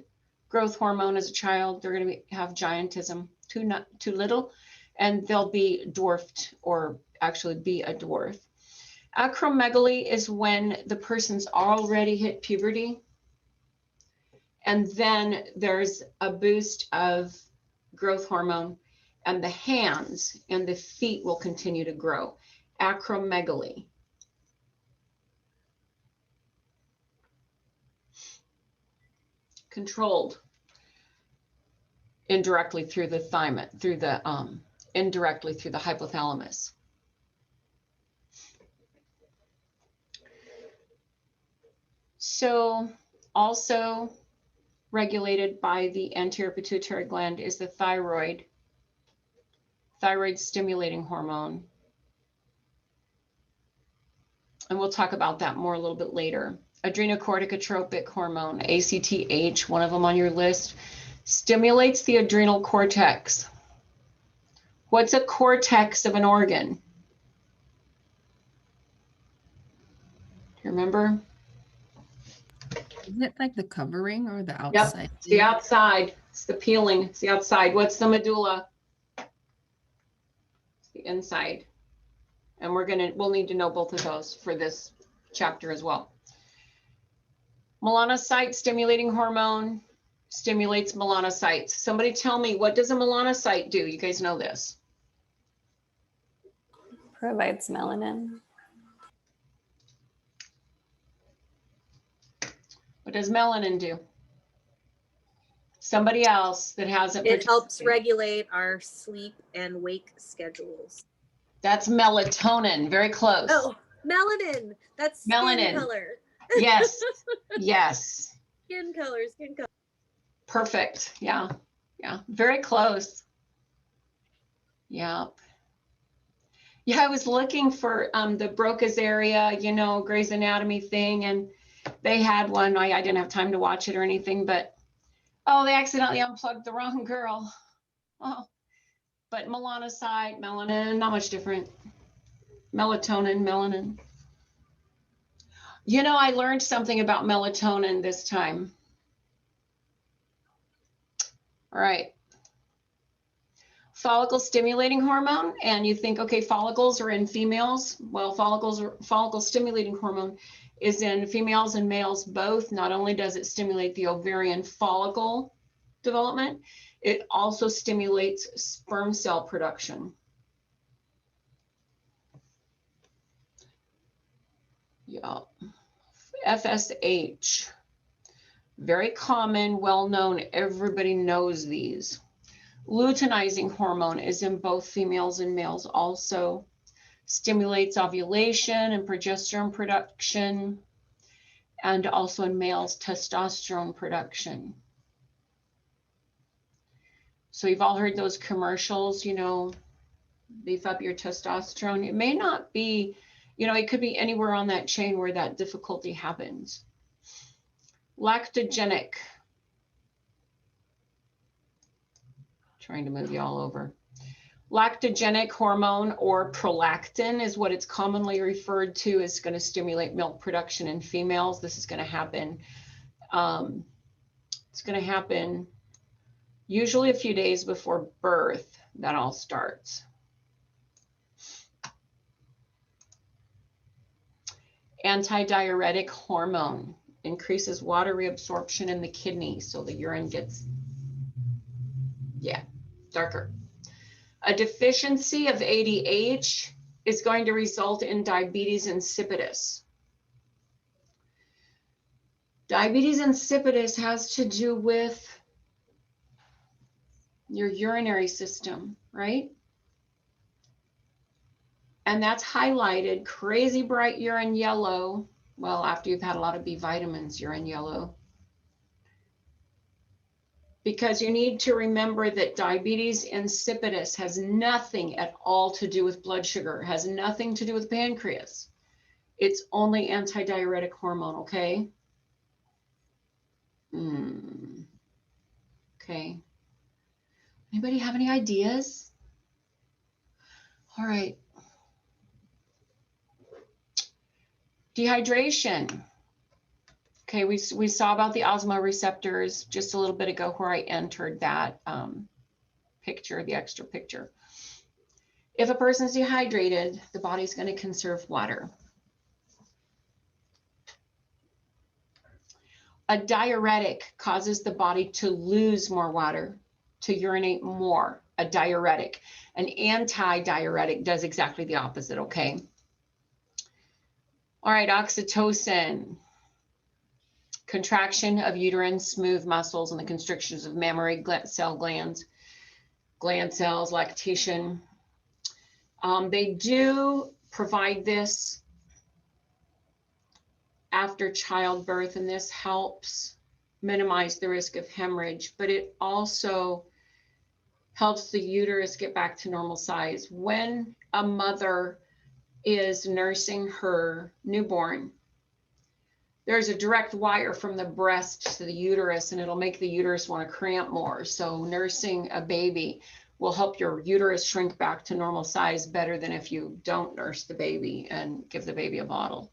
growth hormone as a child, they're going to have giantism. Too little, and they'll be dwarfed, or actually be a dwarf. Acromegaly is when the person's already hit puberty, and then there's a boost of growth hormone, and the hands and the feet will continue to grow. Acromegaly. Controlled indirectly through the thymus, indirectly through the hypothalamus. So also regulated by the anterior pituitary gland is the thyroid stimulating hormone. And we'll talk about that more a little bit later. Adrenocorticotropic hormone, ACTH, one of them on your list, stimulates the adrenal cortex. What's a cortex of an organ? Do you remember? Is it like the covering or the Yep, outside? it's the outside. It's the peeling. It's the outside. What's the medulla? It's the inside. And we'll need to know both of those for this chapter as well. Melanocyte stimulating hormone stimulates melanocytes. Somebody tell me, what does a melanocyte do? You guys know this. Provides melanin. What does melanin do? Somebody else that hasn't. It helps regulate our sleep and wake schedules. That's melatonin. Very close. Oh, melanin. That's skin Melanin. color. Yes. Yes. Skin color. Perfect. Yeah. Yeah. Very close. Yeah. Yeah, I was looking for the Broca's area, Grey's Anatomy thing, and they had one. I didn't have time to watch it or anything, but they accidentally unplugged the wrong girl. Oh, but melanocyte, melanin, not much different. Melatonin, melanin. I learned something about melatonin this time. All right. Follicle stimulating hormone, and you think, okay, follicles are in females. Well, follicle stimulating hormone is in females and males both. Not only does it stimulate the ovarian follicle development, it also stimulates sperm cell production. Yeah. FSH, very common, well known, everybody knows these. Luteinizing hormone is in both females and males also. Stimulates ovulation and progesterone production, and also in males, testosterone production. So you've all heard those commercials, you know, beef up your testosterone. It may not be, you know, it could be anywhere on that chain where that difficulty happens. Lactogenic. Trying to move you all over. Lactogenic hormone, or prolactin, is what it's commonly referred to. Is going to stimulate milk production in females. This is going to happen. It's going to happen usually a few days before birth. That all starts. Antidiuretic hormone increases water reabsorption in the kidney, so the urine gets, yeah, darker. A deficiency of ADH is going to result in diabetes insipidus. Diabetes insipidus has to do with your urinary system, right? And that's highlighted crazy bright urine yellow. Well, after you've had a lot of B vitamins, urine yellow. Because you need to remember that diabetes insipidus has nothing at all to do with blood sugar, has nothing to do with pancreas. It's only antidiuretic hormone, okay? Okay. Anybody have any ideas? All right. Dehydration. Okay, we saw about the osmoreceptors just a little bit ago where I entered that picture, the extra picture. If a person's dehydrated, the body's going to conserve water. A diuretic causes the body to lose more water, to urinate more, a diuretic. An anti-diuretic does exactly the opposite, okay? All right, oxytocin. Contraction of uterine smooth muscles and the constrictions of mammary cell glands, gland cells, lactation. They do provide this after childbirth, and this helps minimize the risk of hemorrhage, but it also helps the uterus get back to normal size. When a mother is nursing her newborn, there's a direct wire from the breast to the uterus, and it'll make the uterus want to cramp more. So nursing a baby will help your uterus shrink back to normal size better than if you don't nurse the baby and give the baby a bottle.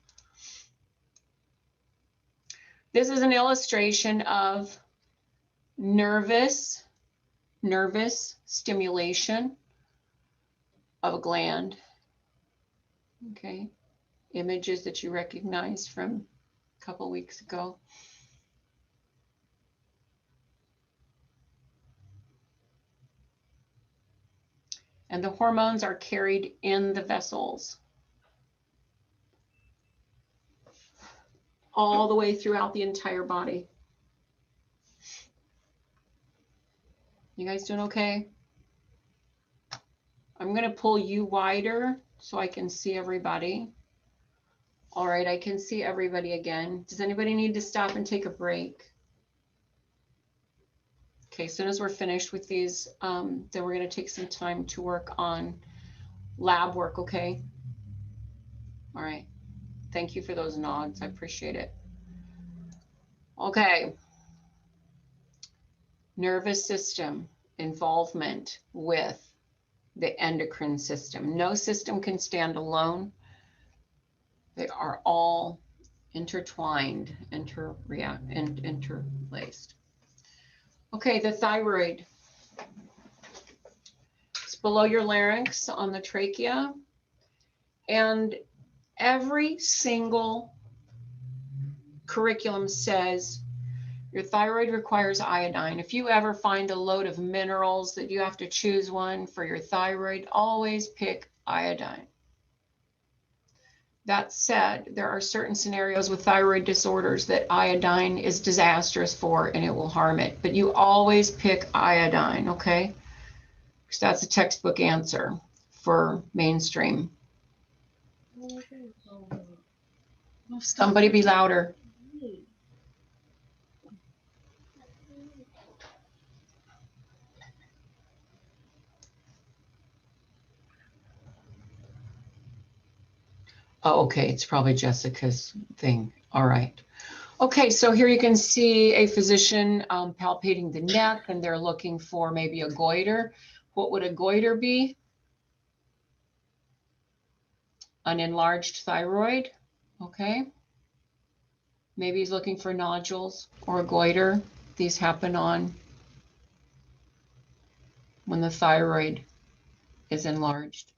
This is an illustration of nervous stimulation of a gland. Okay, images that you recognize from a couple weeks ago. And the hormones are carried in the vessels all the way throughout the entire body. You guys doing okay? I'm going to pull you wider so I can see everybody. All right, I can see everybody again. Does anybody need to stop and take a break? Okay, as soon as we're finished with these, then we're going to take some time to work on lab work, okay? All right. Thank you for those nods. I appreciate it. Okay. Nervous system involvement with the endocrine system. No system can stand alone. They are all intertwined, interlaced. Okay, the thyroid. It's below your larynx on the trachea. And every single curriculum says your thyroid requires iodine. If you ever find a load of minerals that you have to choose one for your thyroid, always pick iodine. That said, there are certain scenarios with thyroid disorders that iodine is disastrous for and it will harm it. But you always pick iodine, okay? because that's a textbook answer for mainstream. Somebody be louder. Oh, okay, it's probably Jessica's thing. All right. Okay, so here you can see a physician palpating the neck, and they're looking for maybe a goiter. What would a goiter be? An enlarged thyroid. Okay. Maybe he's looking for nodules or a goiter. These happen on when the thyroid is enlarged.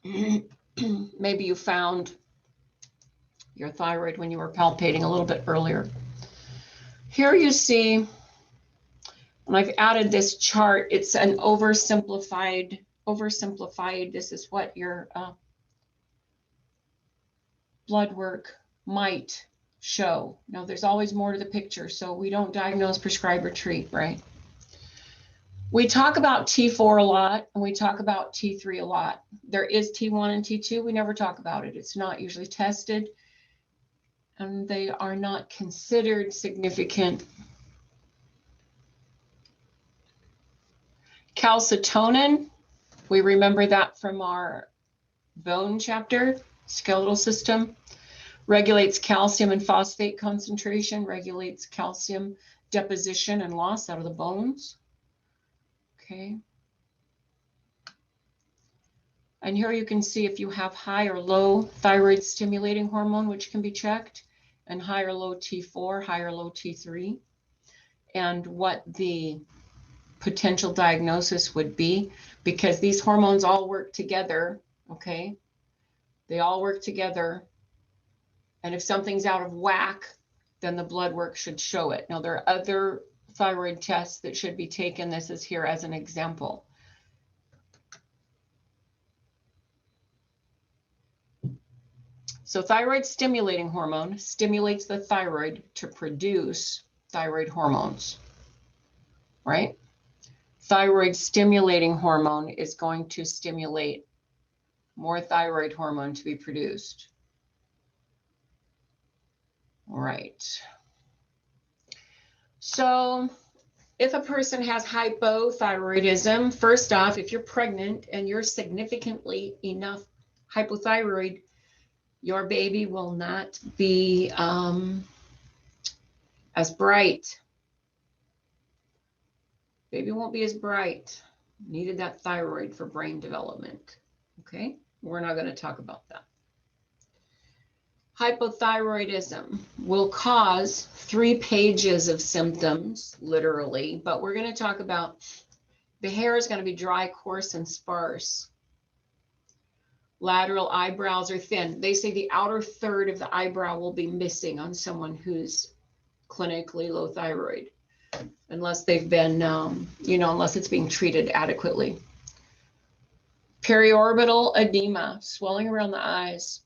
Maybe you found your thyroid when you were palpating a little bit earlier. Here you see, and I've added this chart. It's an oversimplified, this is what your blood work might show. Now, there's always more to the picture, so we don't diagnose, prescribe, or treat, right? We talk about T4 a lot, and we talk about T3 a lot. There is T1 and T2. We never talk about it. It's not usually tested, and they are not considered significant. Calcitonin, we remember that from our bone chapter, skeletal system. Regulates calcium and phosphate concentration, regulates calcium deposition and loss out of the bones. Okay. And here you can see if you have high or low thyroid stimulating hormone, which can be checked, and high or low T4, high or low T3, and what the potential diagnosis would be, because these hormones all work together, okay? They all work together. And if something's out of whack, then the blood work should show it. Now, there are other thyroid tests that should be taken. This is here as an example. So thyroid stimulating hormone stimulates the thyroid to produce thyroid hormones, right? Thyroid stimulating hormone is going to stimulate more thyroid hormone to be produced. All right. So if a person has hypothyroidism, first off, if you're pregnant and you're significantly enough hypothyroid, your baby will not be as bright. Baby won't be as bright. Needed that thyroid for brain development. Okay, we're not going to talk about that. Hypothyroidism will cause 3 pages of symptoms, literally, but we're going to talk about the hair is going to be dry, coarse, and sparse. Lateral eyebrows are thin. They say the outer third of the eyebrow will be missing on someone who's clinically low thyroid, unless they've been, unless it's being treated adequately. Periorbital edema, swelling around the eyes.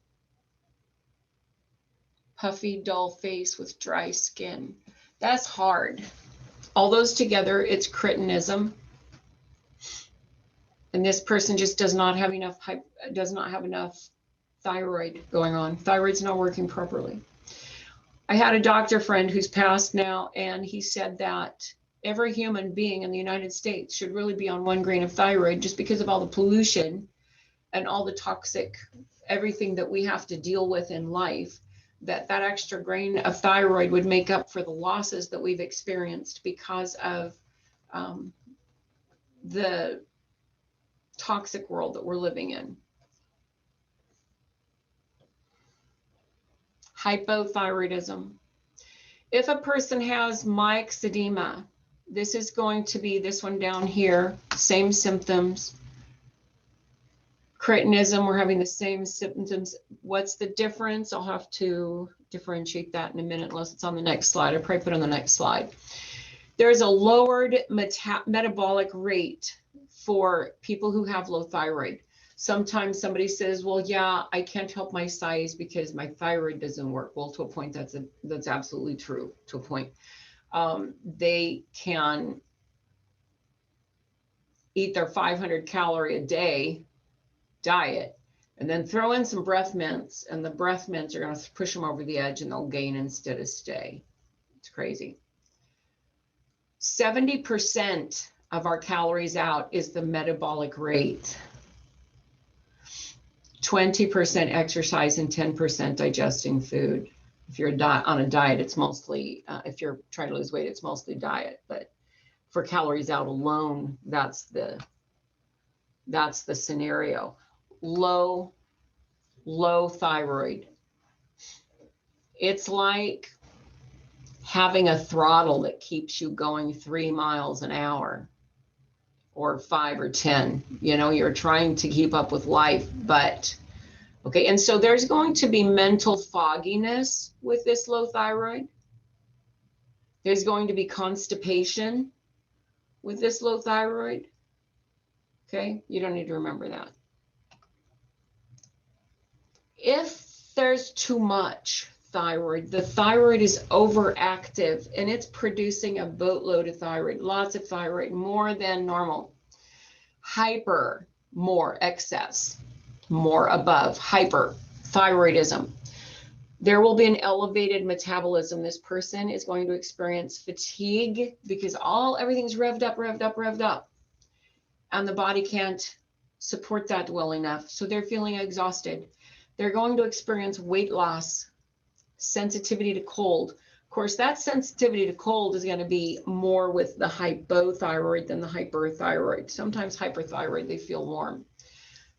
Puffy, dull face with dry skin. That's hard. All those together, it's cretinism. And this person just does not have enough thyroid going on. Thyroid's not working properly. I had a doctor friend who's passed now, and he said that every human being in the United States should really be on 1 grain of thyroid just because of all the pollution and all the toxic, everything that we have to deal with in life, that extra grain of thyroid would make up for the losses that we've experienced because of the toxic world that we're living in. Hypothyroidism. If a person has myxedema, this is going to be this one down here, same symptoms. Cretinism, we're having the same symptoms. What's the difference? I'll have to differentiate that in a minute, unless it's on the next slide. I'll probably put it on the next slide. There's a lowered metabolic rate for people who have low thyroid. Sometimes somebody says, well, yeah, I can't help my size because my thyroid doesn't work. Well, to a point, that's absolutely true, to a point. They can eat their 500 calorie a day diet and then throw in some breath mints, and the breath mints are going to push them over the edge and they'll gain instead of stay. It's crazy. 70% of our calories out is the metabolic rate. 20% exercise and 10% digesting food. If you're on a diet, it's mostly, if you're trying to lose weight, it's mostly diet. But for calories out alone, that's the scenario. Low thyroid. It's like having a throttle that keeps you going 3 miles an hour or 5 or 10. You know, you're trying to keep up with life, but okay. And so there's going to be mental fogginess with this low thyroid. There's going to be constipation with this low thyroid. Okay, you don't need to remember that. If there's too much thyroid, the thyroid is overactive and it's producing a boatload of thyroid, lots of thyroid, more than normal. Hyper, more, excess, more, above, hyperthyroidism. There will be an elevated metabolism. This person is going to experience fatigue because everything's revved up. And the body can't support that well enough. So they're feeling exhausted. They're going to experience weight loss, sensitivity to cold. Of course, that sensitivity to cold is going to be more with the hypothyroid than the hyperthyroid. Sometimes hyperthyroid, they feel warm.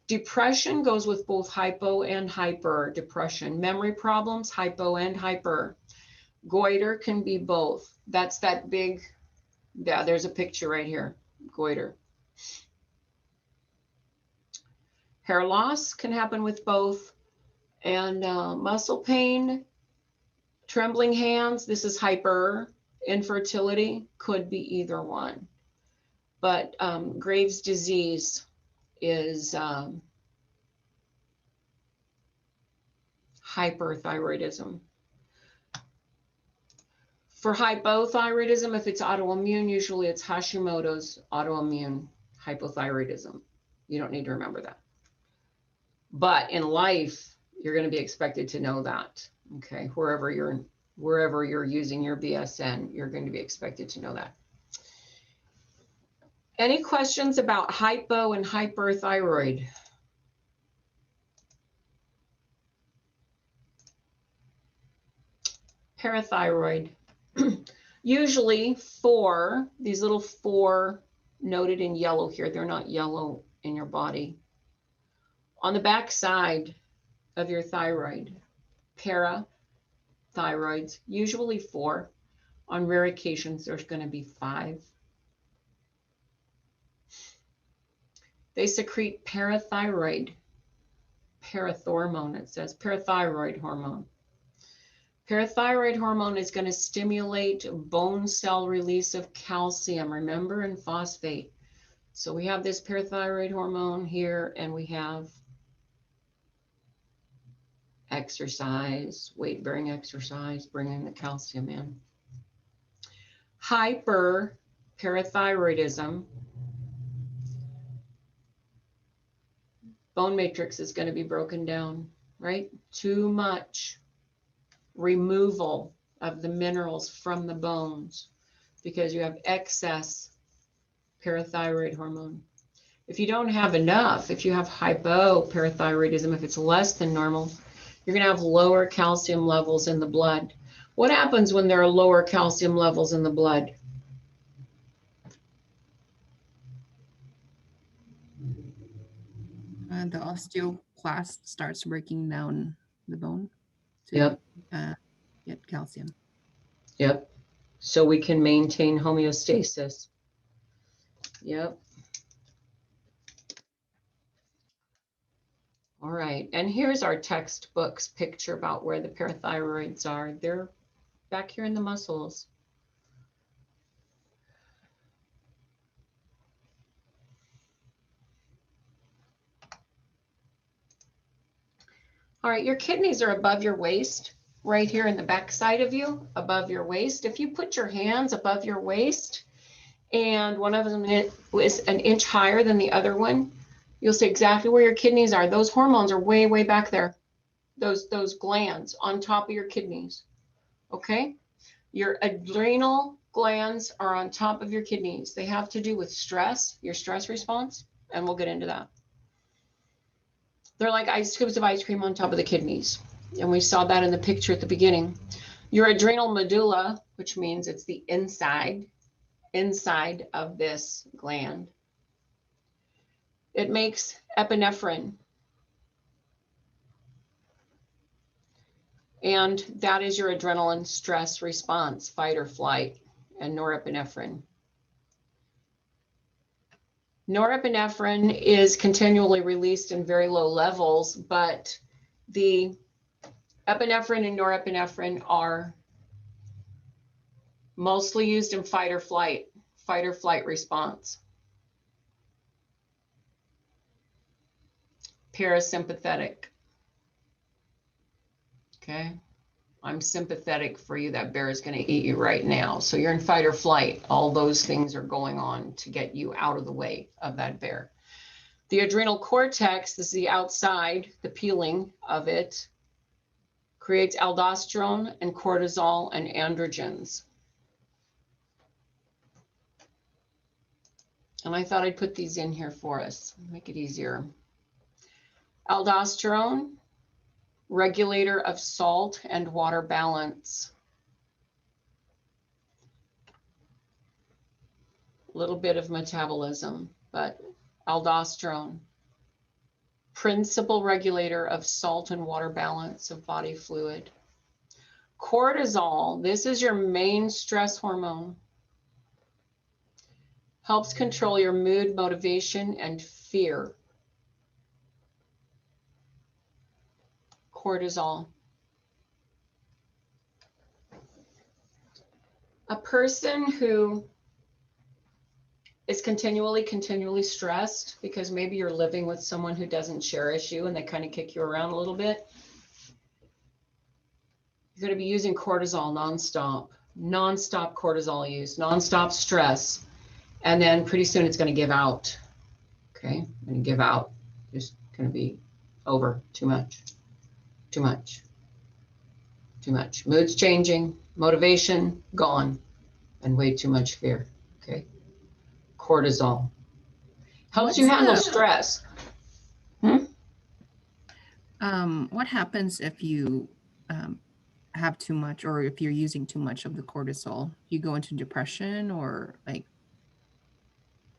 Depression goes with both hypo and hyper depression. Memory problems, hypo and hyper. Goiter can be both. That's that big, yeah, there's a picture right here, goiter. Hair loss can happen with both. And muscle pain, trembling hands, this is hyper. Infertility could be either one. But Graves' disease is hyperthyroidism. For hypothyroidism, if it's autoimmune, usually it's Hashimoto's autoimmune hypothyroidism. You don't need to remember that. But in life, you're going to be expected to know that. Okay, wherever you're using your BSN, you're going to be expected to know that. Any questions about hypo and hyperthyroid? Parathyroid. Usually these little 4 noted in yellow here, they're not yellow in your body. On the back side of your thyroid, parathyroids, usually 4. On rare occasions, there's going to be 5. They secrete parathormone, it says, parathyroid hormone. Parathyroid hormone is going to stimulate bone cell release of calcium, remember, and phosphate. So we have this parathyroid hormone here, and we have exercise, weight-bearing exercise, bringing the calcium in. Hyperparathyroidism, bone matrix is going to be broken down, right? Too much removal of the minerals from the bones because you have excess parathyroid hormone. If you don't have enough, if you have hypoparathyroidism, if it's less than normal, you're going to have lower calcium levels in the blood. What happens when there are lower calcium levels in the blood? The osteoclast starts breaking down the bone to Yep. Get calcium. Yep. So we can maintain homeostasis. Yep. All right. And here's our textbook's picture about where the parathyroids are. They're back here in the muscles. All right, your kidneys are above your waist. right here in the back side of you, above your waist. If you put your hands above your waist and one of them is an inch higher than the other one, you'll see exactly where your kidneys are. Those hormones are way, way back there. Those glands on top of your kidneys. Okay? Your adrenal glands are on top of your kidneys. They have to do with stress, your stress response, and we'll get into that. They're like scoops of ice cream on top of the kidneys. And we saw that in the picture at the beginning. Your adrenal medulla, which means it's the inside of this gland. It makes epinephrine. And that is your adrenaline stress response, fight or flight, and norepinephrine. Norepinephrine is continually released in very low levels, but the epinephrine and norepinephrine are mostly used in fight or flight response. Parasympathetic. Okay. I'm sympathetic for you. That bear is going to eat you right now. So you're in fight or flight. All those things are going on to get you out of the way of that bear. The adrenal cortex, this is the outside, the peeling of it, creates aldosterone and cortisol and androgens. And I thought I'd put these in here for us, make it easier. Aldosterone, regulator of salt and water balance. A little bit of metabolism, but aldosterone, principal regulator of salt and water balance of body fluid. Cortisol, this is your main stress hormone. Helps control your mood, motivation, and fear. Cortisol. A person who is continually stressed because maybe you're living with someone who doesn't cherish you and they kind of kick you around a little bit. You're going to be using cortisol nonstop cortisol use, nonstop stress. And then pretty soon it's going to give out. Okay. Going to give out. Just going to be over. Too much. Mood's changing, motivation gone, and way too much fear. Okay. Cortisol helps you handle stress. What happens if you have too much, or if you're using too much of the cortisol? You go into depression or like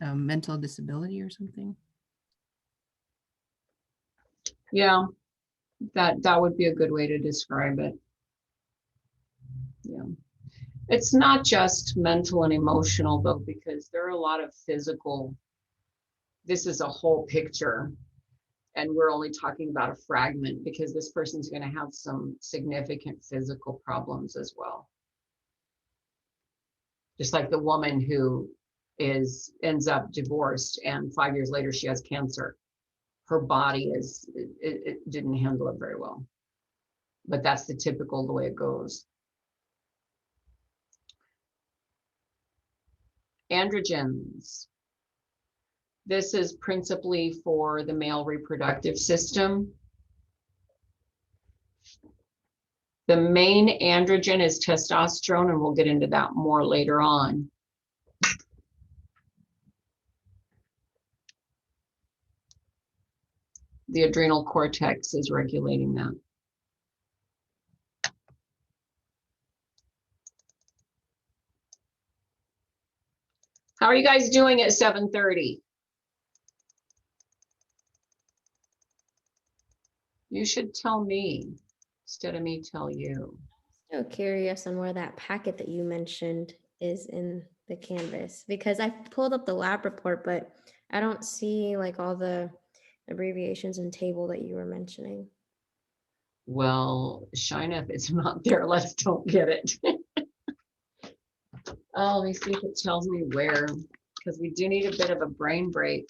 mental disability or something? Yeah, that would be a good way to describe it. Yeah. It's not just mental and emotional though, because there are a lot of physical. This is a whole picture. And we're only talking about a fragment because this person's going to have some significant physical problems as well. Just like the woman who ends up divorced and 5 years later she has cancer. Her body it didn't handle it very well. But that's the way it goes. Androgens. This is principally for the male reproductive system. The main androgen is testosterone, and we'll get into that more later on. The adrenal cortex is regulating that. How are you guys doing at 7:30? You should tell me instead of me tell you. So curious on where that packet that you mentioned is in the Canvas, because I pulled up the lab report, but I don't see like all the abbreviations and table that you were mentioning. Well, Shina, if it's not there, let's don't get it. Oh, let me see if it tells me where, because we do need a bit of a brain break.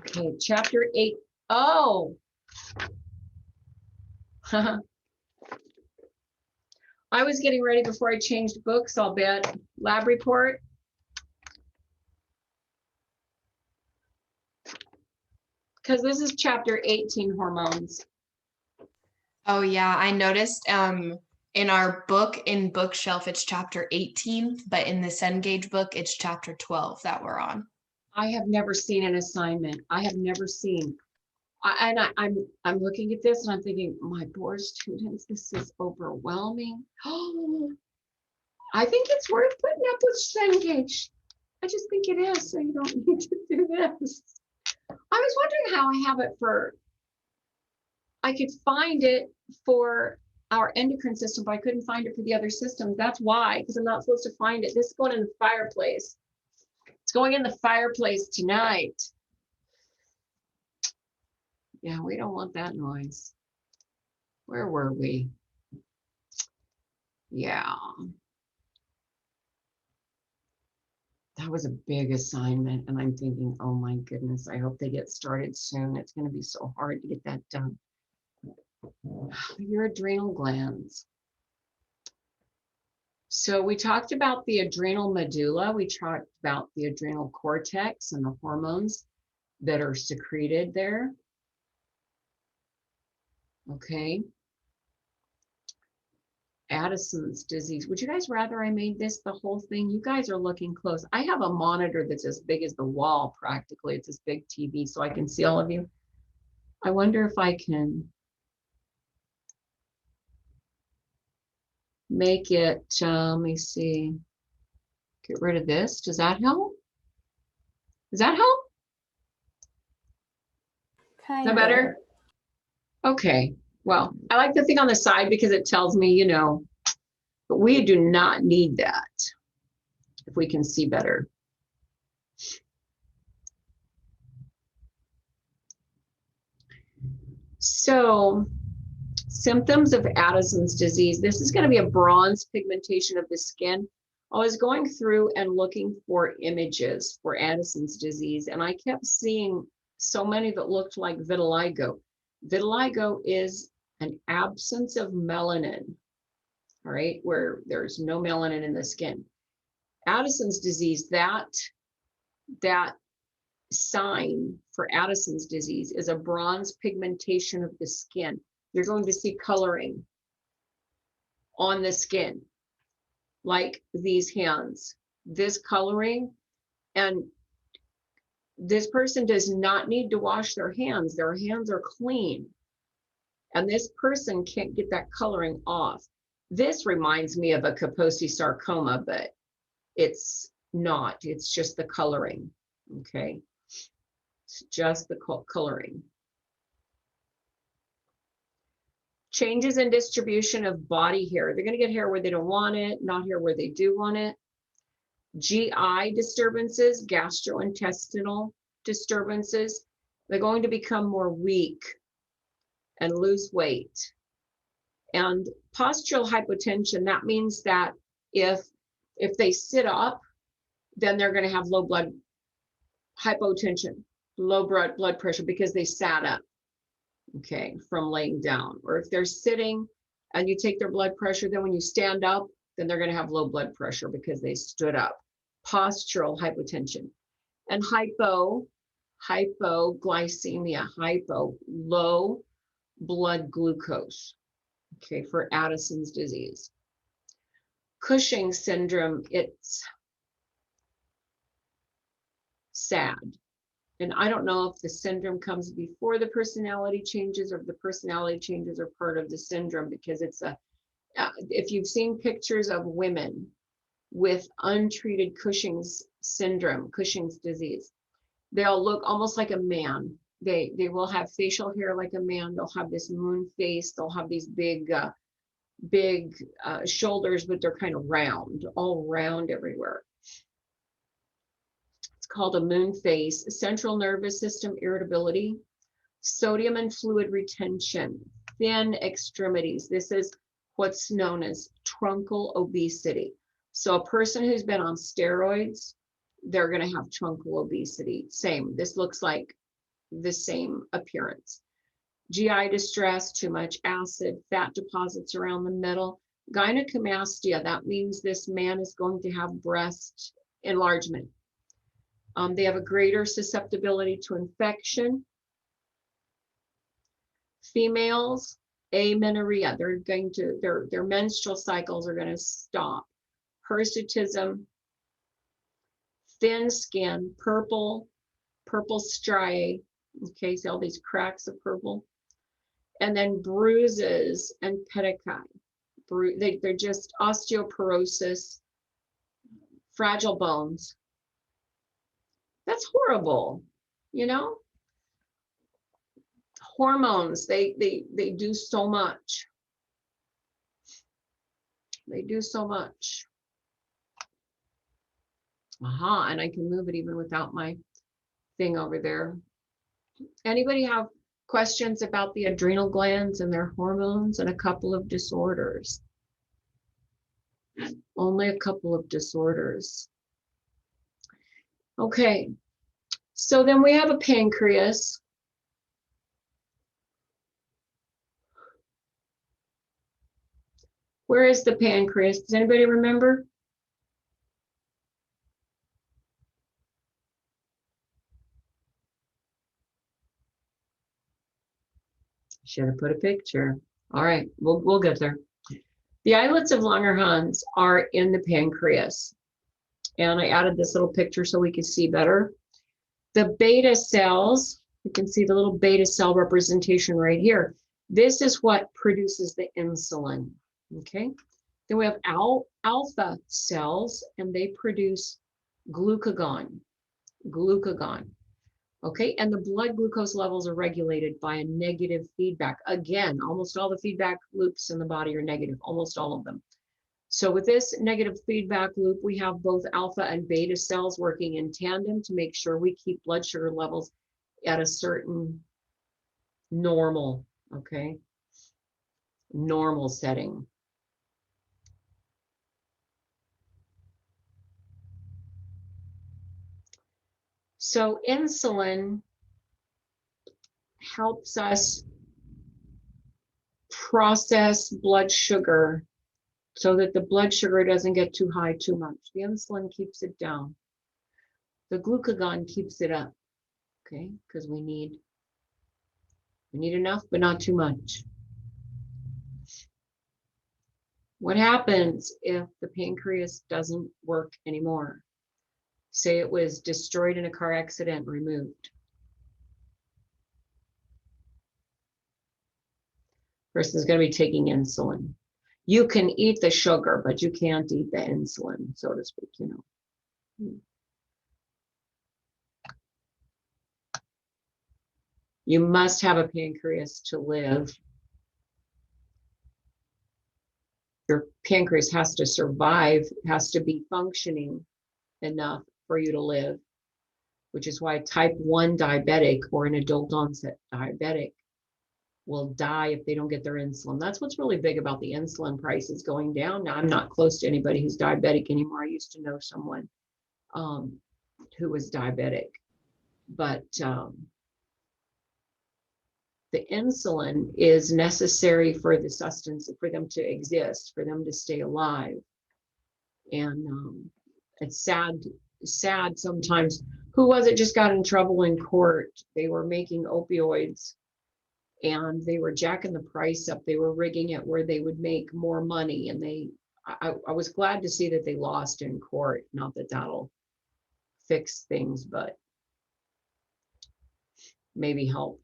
Okay, chapter 8. Oh, I was getting ready before I changed books, I'll bet. Lab report. Because this is chapter 18, hormones. Oh yeah, I noticed in our book in bookshelf it's chapter 18, but in the Cengage book it's chapter 12 that we're on. I have never seen an assignment. I have never seen. I'm looking at this and I'm thinking, my poor students, this is overwhelming. Oh, I think it's worth putting up with Cengage. I just think it is, so you don't need to do this. I was wondering how I have it for, I could find it for our endocrine system, but I couldn't find it for the other systems. That's why, because I'm not supposed to find it. This is going in the fireplace. It's going in the fireplace tonight. Yeah, we don't want that noise. Where were we? Yeah. That was a big assignment, and I'm thinking, oh my goodness, I hope they get started soon. It's going to be so hard to get that done. Your adrenal glands. So we talked about the adrenal medulla. We talked about the adrenal cortex and the hormones that are secreted there. Okay. Addison's disease. Would you guys rather I made this the whole thing? You guys are looking close. I have a monitor that's as big as the wall practically. It's this big TV so I can see all of you. I wonder if I can make it, let me see, get rid of this. Does that help? Does that help? Is that better? Okay. Well, I like the thing on the side because it tells me, you know, but we do not need that if we can see better. So, symptoms of Addison's disease. This is going to be a bronze pigmentation of the skin. I was going through and looking for images for Addison's disease, and I kept seeing so many that looked like vitiligo. Vitiligo is an absence of melanin, all right, where there's no melanin in the skin. Addison's disease, that sign for Addison's disease is a bronze pigmentation of the skin. You're going to see coloring on the skin, like these hands, this coloring, and this person does not need to wash their hands. Their hands are clean. And this person can't get that coloring off. This reminds me of a Kaposi sarcoma, but it's not. It's just the coloring, okay? It's just the coloring. Changes in distribution of body hair. They're going to get hair where they don't want it, not hair where they do want it. GI disturbances, gastrointestinal disturbances. They're going to become more weak and lose weight. And postural hypotension, that means that if they sit up, then they're going to have low blood hypotension, low blood pressure because they sat up, okay, from laying down. Or if they're sitting and you take their blood pressure, then when you stand up, then they're going to have low blood pressure because they stood up. Postural hypotension. And hypoglycemia, low blood glucose, okay, for Addison's disease. Cushing's syndrome, it's sad. And I don't know if the syndrome comes before the personality changes or if the personality changes are part of the syndrome, because it's if you've seen pictures of women with untreated Cushing's syndrome, Cushing's disease, they'll look almost like a man. They will have facial hair like a man. They'll have this moon face. They'll have these big shoulders, but they're kind of round, all round everywhere. It's called a moon face. Central nervous system irritability, sodium and fluid retention, thin extremities. This is what's known as truncal obesity. So a person who's been on steroids, they're going to have truncal obesity. Same. This looks like the same appearance. GI distress, too much acid, fat deposits around the middle. Gynecomastia, that means this man is going to have breast enlargement. They have a greater susceptibility to infection. Females, amenorrhea, their menstrual cycles are going to stop. Hirsutism, thin skin, purple striae, okay, so all these cracks of purple, and then bruises and pedicai. They're just osteoporosis, fragile bones. That's horrible, you know? Hormones, they do so much. They do so much. Aha, and I can move it even without my thing over there. Anybody have questions about the adrenal glands and their hormones and a couple of disorders? Only a couple of disorders. Okay, so then we have a pancreas. Where is the pancreas? Does anybody remember? Should have put a picture. All right, we'll get there. The islets of Langerhans are in the pancreas. And I added this little picture so we can see better. The beta cells, you can see the little beta cell representation right here. This is what produces the insulin, okay? Then we have alpha cells, and they produce glucagon, okay? And the blood glucose levels are regulated by a negative feedback. Again, almost all the feedback loops in the body are negative, almost all of them. So with this negative feedback loop, we have both alpha and beta cells working in tandem to make sure we keep blood sugar levels at a certain normal, okay? Normal setting. So insulin helps us process blood sugar so that the blood sugar doesn't get too high too much. The insulin keeps it down. The glucagon keeps it up, okay? Because we need enough, but not too much. What happens if the pancreas doesn't work anymore? Say it was destroyed in a car accident, removed. Person's going to be taking insulin. You can eat the sugar, but you can't eat the insulin, so to speak, you know. You must have a pancreas to live. Your pancreas has to survive, has to be functioning enough for you to live, which is why type 1 diabetic or an adult onset diabetic will die if they don't get their insulin. That's what's really big about the insulin prices going down. Now, I'm not close to anybody who's diabetic anymore. I used to know someone who was diabetic, but the insulin is necessary for the sustenance, for them to exist, for them to stay alive. And it's sad sometimes. Who was it just got in trouble in court? They were making opioids and they were jacking the price up. They were rigging it where they would make more money. And I was glad to see that they lost in court. Not that that'll fix things, but maybe help.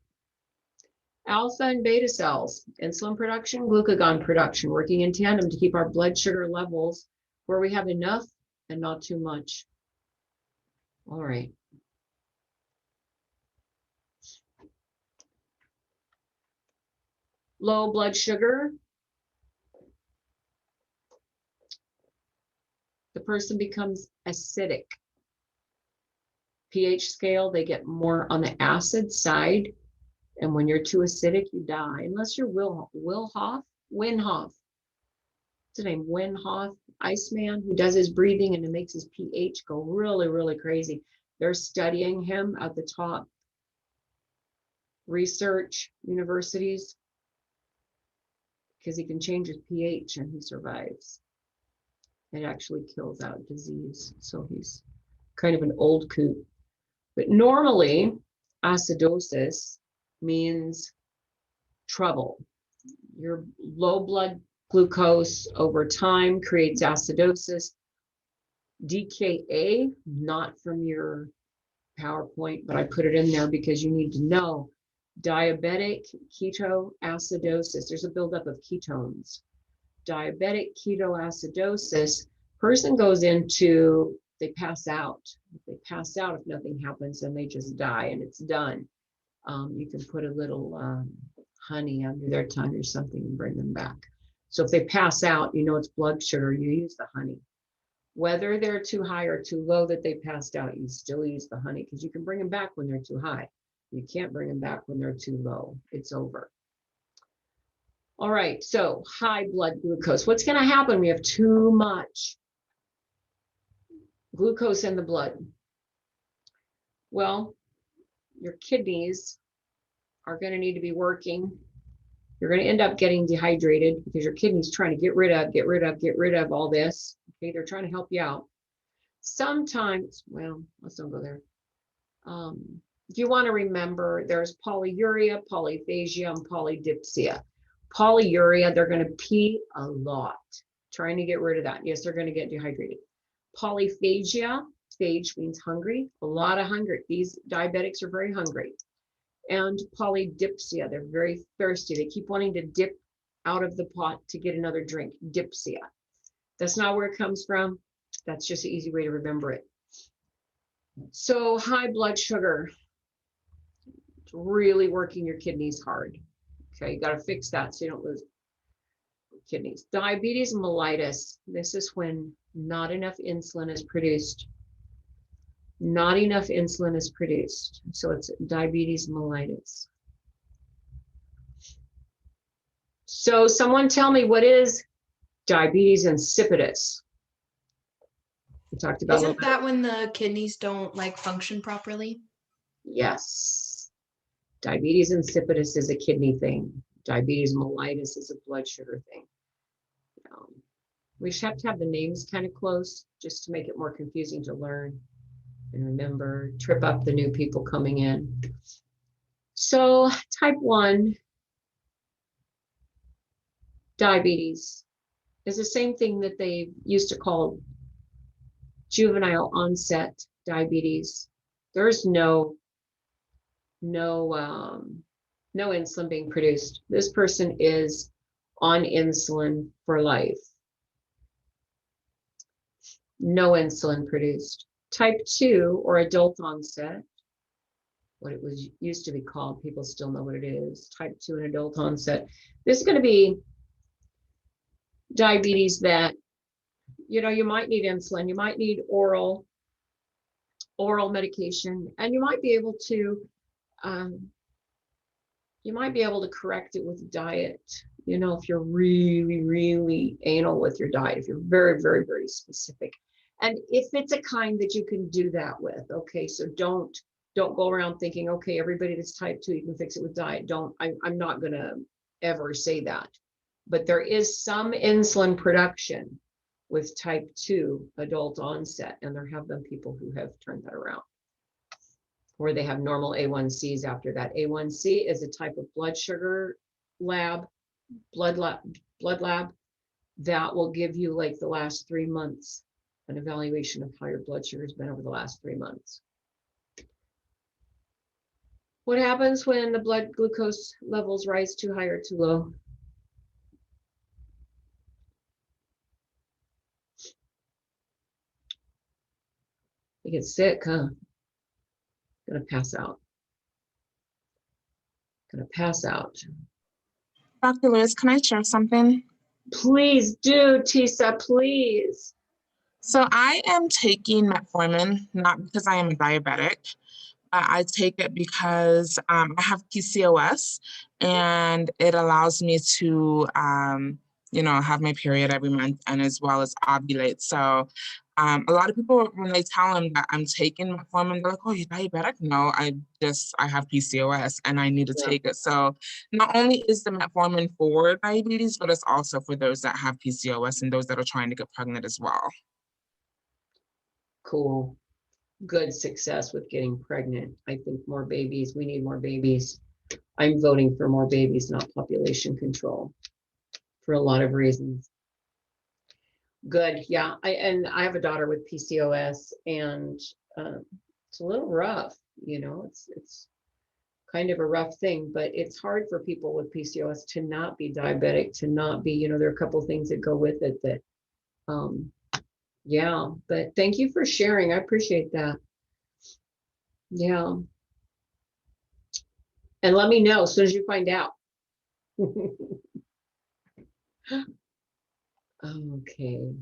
Alpha and beta cells, insulin production, glucagon production, working in tandem to keep our blood sugar levels where we have enough and not too much. All right. Low blood sugar. The person becomes acidic. pH scale, they get more on the acid side. And when you're too acidic, you die. Unless you're Winhoff. What's his name? Winhoff, Iceman, who does his breathing and it makes his pH go really, really crazy. They're studying him at the top research universities because he can change his pH and he survives. It actually kills out disease. So he's kind of an old coot. But normally, acidosis means trouble. Your low blood glucose over time creates acidosis. DKA, not from your PowerPoint, but I put it in there because you need to know. Diabetic ketoacidosis, there's a buildup of ketones. Diabetic ketoacidosis, person goes into, they pass out. If they pass out, if nothing happens, then they just die and it's done. You can put a little honey under their tongue or something and bring them back. So if they pass out, you know it's blood sugar, you use the honey. Whether they're too high or too low that they passed out, you still use the honey because you can bring them back when they're too high. You can't bring them back when they're too low. It's over. All right, so high blood glucose. What's going to happen? We have too much glucose in the blood. Well, your kidneys are going to need to be working. You're going to end up getting dehydrated because your kidneys trying to get rid of all this. Okay, they're trying to help you out. Sometimes, well, let's don't go there. If you want to remember, there's polyuria, polyphagia, and polydipsia. Polyuria, they're going to pee a lot, trying to get rid of that. Yes, they're going to get dehydrated. Polyphagia, phage means hungry, a lot of hunger. These diabetics are very hungry. And polydipsia, they're very thirsty. They keep wanting to dip out of the pot to get another drink, dipsia. That's not where it comes from. That's just an easy way to remember it. So high blood sugar, it's really working your kidneys hard. Okay, you got to fix that so you don't lose kidneys. Diabetes mellitus, this is when not enough insulin is produced. Not enough insulin is produced. So it's diabetes mellitus. So someone tell me, what is diabetes insipidus? We talked about Isn't that when the kidneys don't like function properly? Yes. Diabetes insipidus is a kidney thing. Diabetes mellitus is a blood sugar thing. We just have to have the names kind of close just to make it more confusing to learn and remember, trip up the new people coming in. So type 1 diabetes is the same thing that they used to call juvenile onset diabetes. There's no insulin being produced. This person is on insulin for life. No insulin produced. Type 2 or adult onset, what it was used to be called, people still know what it is. Type 2 and adult onset. This is going to be diabetes that, you know, you might need insulin, you might need oral medication, and you might be able to correct it with diet. You know, if you're really, really anal with your diet, if you're very, very, very specific. And if it's a kind that you can do that with, okay, so don't go around thinking, okay, everybody that's type 2, you can fix it with diet. I'm not gonna ever say that. But there is some insulin production with type 2 adult onset, and there have been people who have turned that around, where they have normal A1Cs after that. A1C is a type of blood sugar blood lab that will give you like the last 3 months, an evaluation of how your blood sugar has been over the last 3 months. What happens when the blood glucose levels rise too high or too low? You get sick, huh? Gonna pass out. Gonna pass out. Dr. Lewis, can I share something? Please do, Tisa, please. So I am taking metformin, not because I am a diabetic. I take it because I have PCOS, and it allows me to, have my period every month and as well as ovulate. So A lot of people, when they tell them that I'm taking metformin, they're like, "Oh, you're diabetic?" No, I have PCOS and I need to Yeah. take it. So not only is the metformin for diabetes, but it's also for those that have PCOS and those that are trying to get pregnant as well. Cool. Good success with getting pregnant. I think more babies, we need more babies. I'm voting for more babies, not population control, for a lot of reasons. Good, yeah. I have a daughter with PCOS, and it's a little rough, it's kind of a rough thing, but it's hard for people with PCOS to not be diabetic, to not be, there are a couple things that go with it that, yeah, but thank you for sharing. I appreciate that. Yeah. And let me know as soon as you find out. Okay.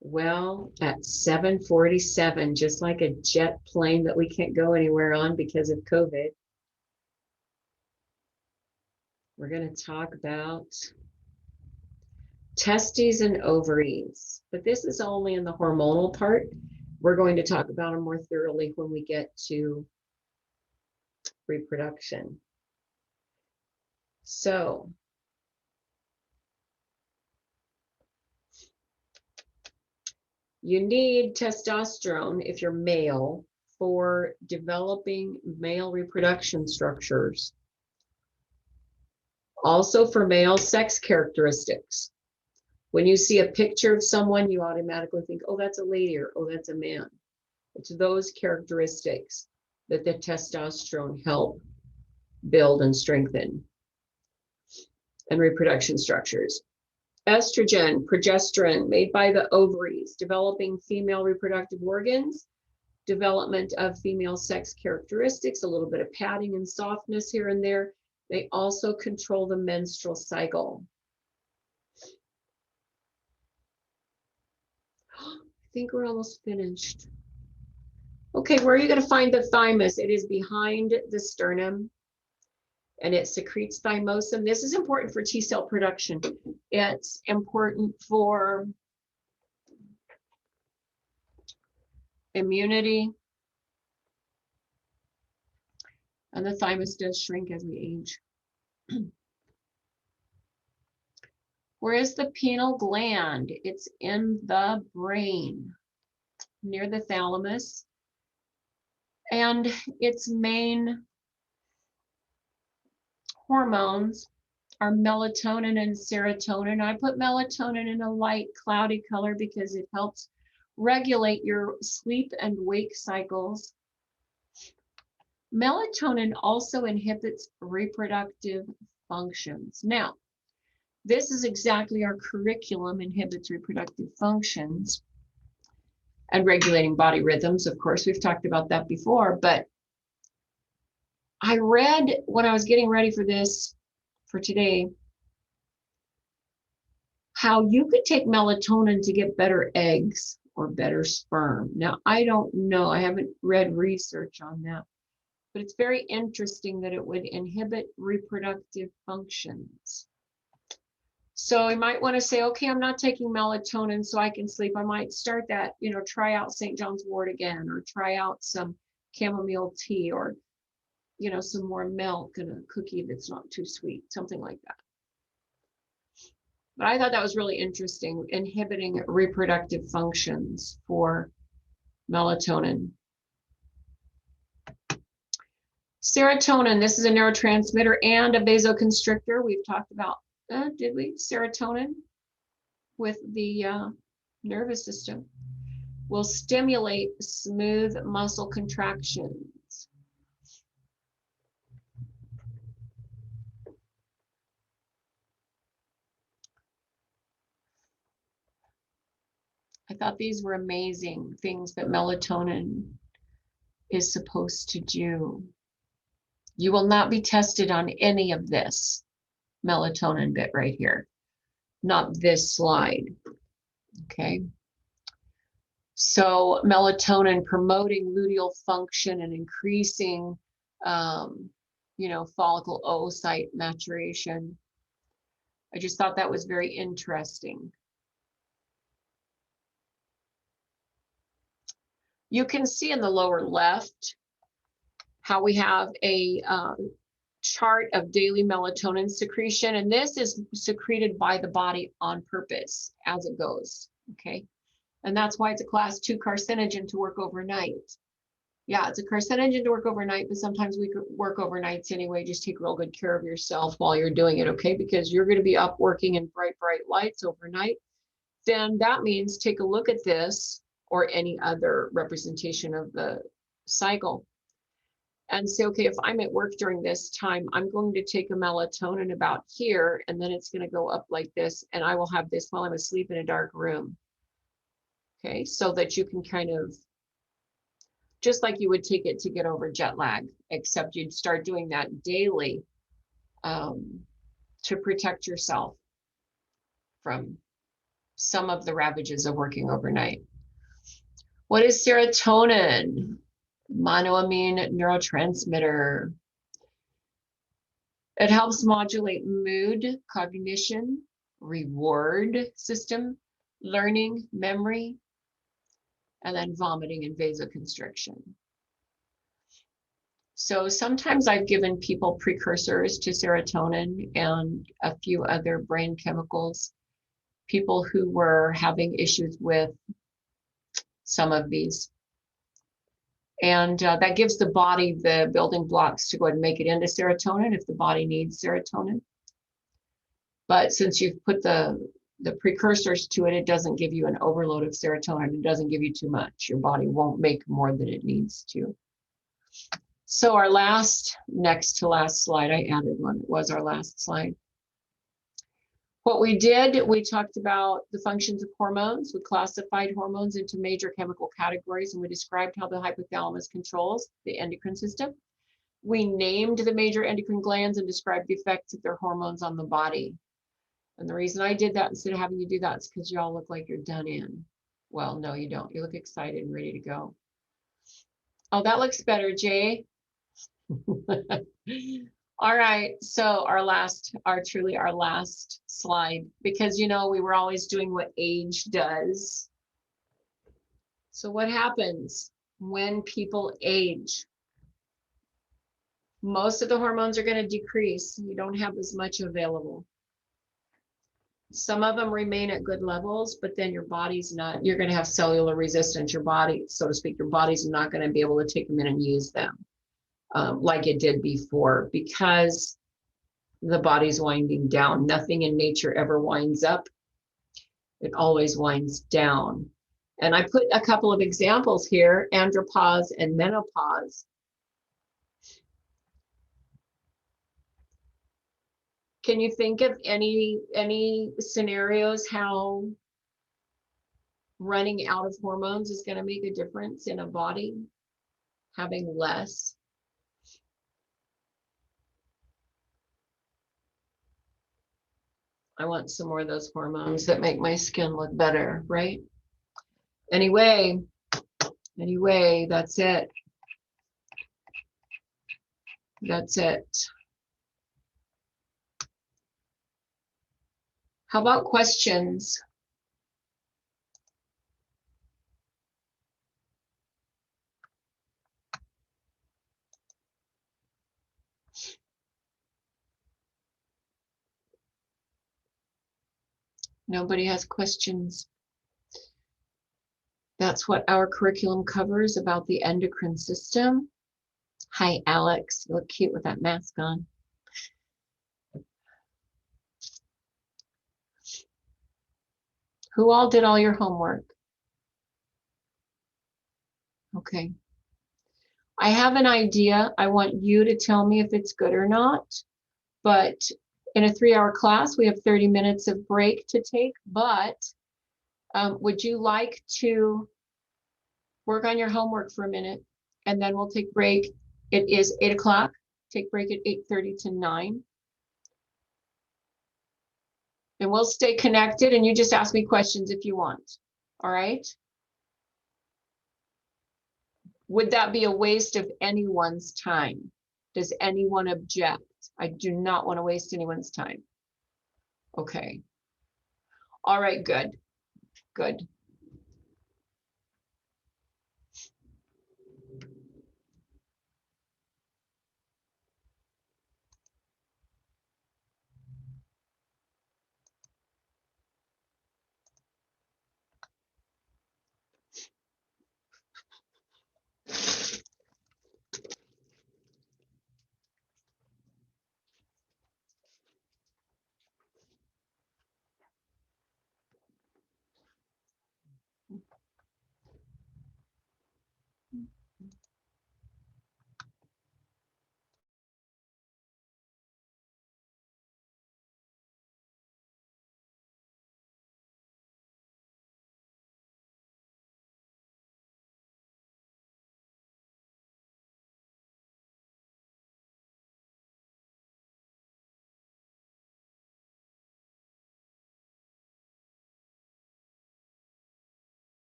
Well, at 7:47, just like a jet plane that we can't go anywhere on because of COVID, we're going to talk about testes and ovaries. But this is only in the hormonal part. We're going to talk about them more thoroughly when we get to reproduction. So, you need testosterone if you're male for developing male reproduction structures. Also for male sex characteristics. When you see a picture of someone, you automatically think, oh, that's a lady, or oh, that's a man. It's those characteristics that the testosterone help build and strengthen, and reproduction structures. Estrogen, progesterone, made by the ovaries, developing female reproductive organs, development of female sex characteristics, a little bit of padding and softness here and there. They also control the menstrual cycle. I think we're almost finished. Okay, where are you going to find the thymus? It is behind the sternum, and it secretes thymosin. This is important for T cell production. It's important for immunity. And the thymus does shrink as we age. Where is the pineal gland? It's in the brain, near the thalamus. And its main hormones are melatonin and serotonin. I put melatonin in a light cloudy color because it helps regulate your sleep and wake cycles. Melatonin also inhibits reproductive functions. Now, this is exactly our curriculum, inhibits reproductive functions and regulating body rhythms. Of course, we've talked about that before, but I read when I was getting ready for this, for today, how you could take melatonin to get better eggs or better sperm. Now, I don't know, I haven't read research on that, but it's very interesting that it would inhibit reproductive functions. So you might want to say, okay, I'm not taking melatonin so I can sleep. I might start that, try out St. John's wort again, or try out some chamomile tea, or, some more milk and a cookie that's not too sweet, something like that. But I thought that was really interesting, inhibiting reproductive functions for melatonin. Serotonin, this is a neurotransmitter and a vasoconstrictor. We've talked about, did we? Serotonin with the nervous system will stimulate smooth muscle contractions. I thought these were amazing things that melatonin is supposed to do. You will not be tested on any of this melatonin bit right here, not this slide, okay? So melatonin promoting luteal function and increasing, follicle oocyte maturation. I just thought that was very interesting. You can see in the lower left how we have a chart of daily melatonin secretion, and this is secreted by the body on purpose as it goes, okay? And that's why it's a class 2 carcinogen to work overnight. Yeah, it's a carcinogen to work overnight, but sometimes we could work overnights anyway. Just take real good care of yourself while you're doing it, okay? Because you're going to be up working in bright lights overnight. Then that means take a look at this or any other representation of the cycle and say, okay, if I'm at work during this time, I'm going to take a melatonin about here, and then it's going to go up like this, and I will have this while I'm asleep in a dark room. Okay, so that you can kind of, just like you would take it to get over jet lag, except you'd start doing that daily to protect yourself from some of the ravages of working overnight. What is serotonin? Monoamine neurotransmitter. It helps modulate mood, cognition, reward system, learning, memory, and then vomiting and vasoconstriction. So sometimes I've given people precursors to serotonin and a few other brain chemicals, people who were having issues with some of these. And that gives the body the building blocks to go ahead and make it into serotonin if the body needs serotonin. But since you've put the precursors to it, it doesn't give you an overload of serotonin. It doesn't give you too much. Your body won't make more than it needs to. So our next to last slide, I added one. It was our last slide. What we did, we talked about the functions of hormones. We classified hormones into major chemical categories, and we described how the hypothalamus controls the endocrine system. We named the major endocrine glands and described the effects of their hormones on the body. And the reason I did that instead of having you do that is because y'all look like you're done in. Well, no, you don't. You look excited and ready to go. Oh, that looks better, Jay. All right, so truly our last slide, because we were always doing what age does. So what happens when people age? Most of the hormones are going to decrease. You don't have as much available. Some of them remain at good levels, but then your body's not, you're going to have cellular resistance. Your body, so to speak, your body's not going to be able to take them in and use them like it did before, because the body's winding down. Nothing in nature ever winds up. It always winds down. And I put a couple of examples here, andropause and menopause. Can you think of any scenarios how running out of hormones is going to make a difference in a body, having less? I want some more of those hormones that make my skin look better, right? Anyway, that's it. That's it. How about questions? Nobody has questions. That's what our curriculum covers about the endocrine system. Hi, Alex. You look cute with that mask on. Who all did all your homework? Okay. I have an idea. I want you to tell me if it's good or not. But in a 3-hour class, we have 30 minutes of break to take. But would you like to work on your homework for a minute, and then we'll take break? It is 8 o'clock. Take break at 8:30 to 9. And we'll stay connected, and you just ask me questions if you want. All right? Would that be a waste of anyone's time? Does anyone object? I do not want to waste anyone's time. Okay. All right, good. Good.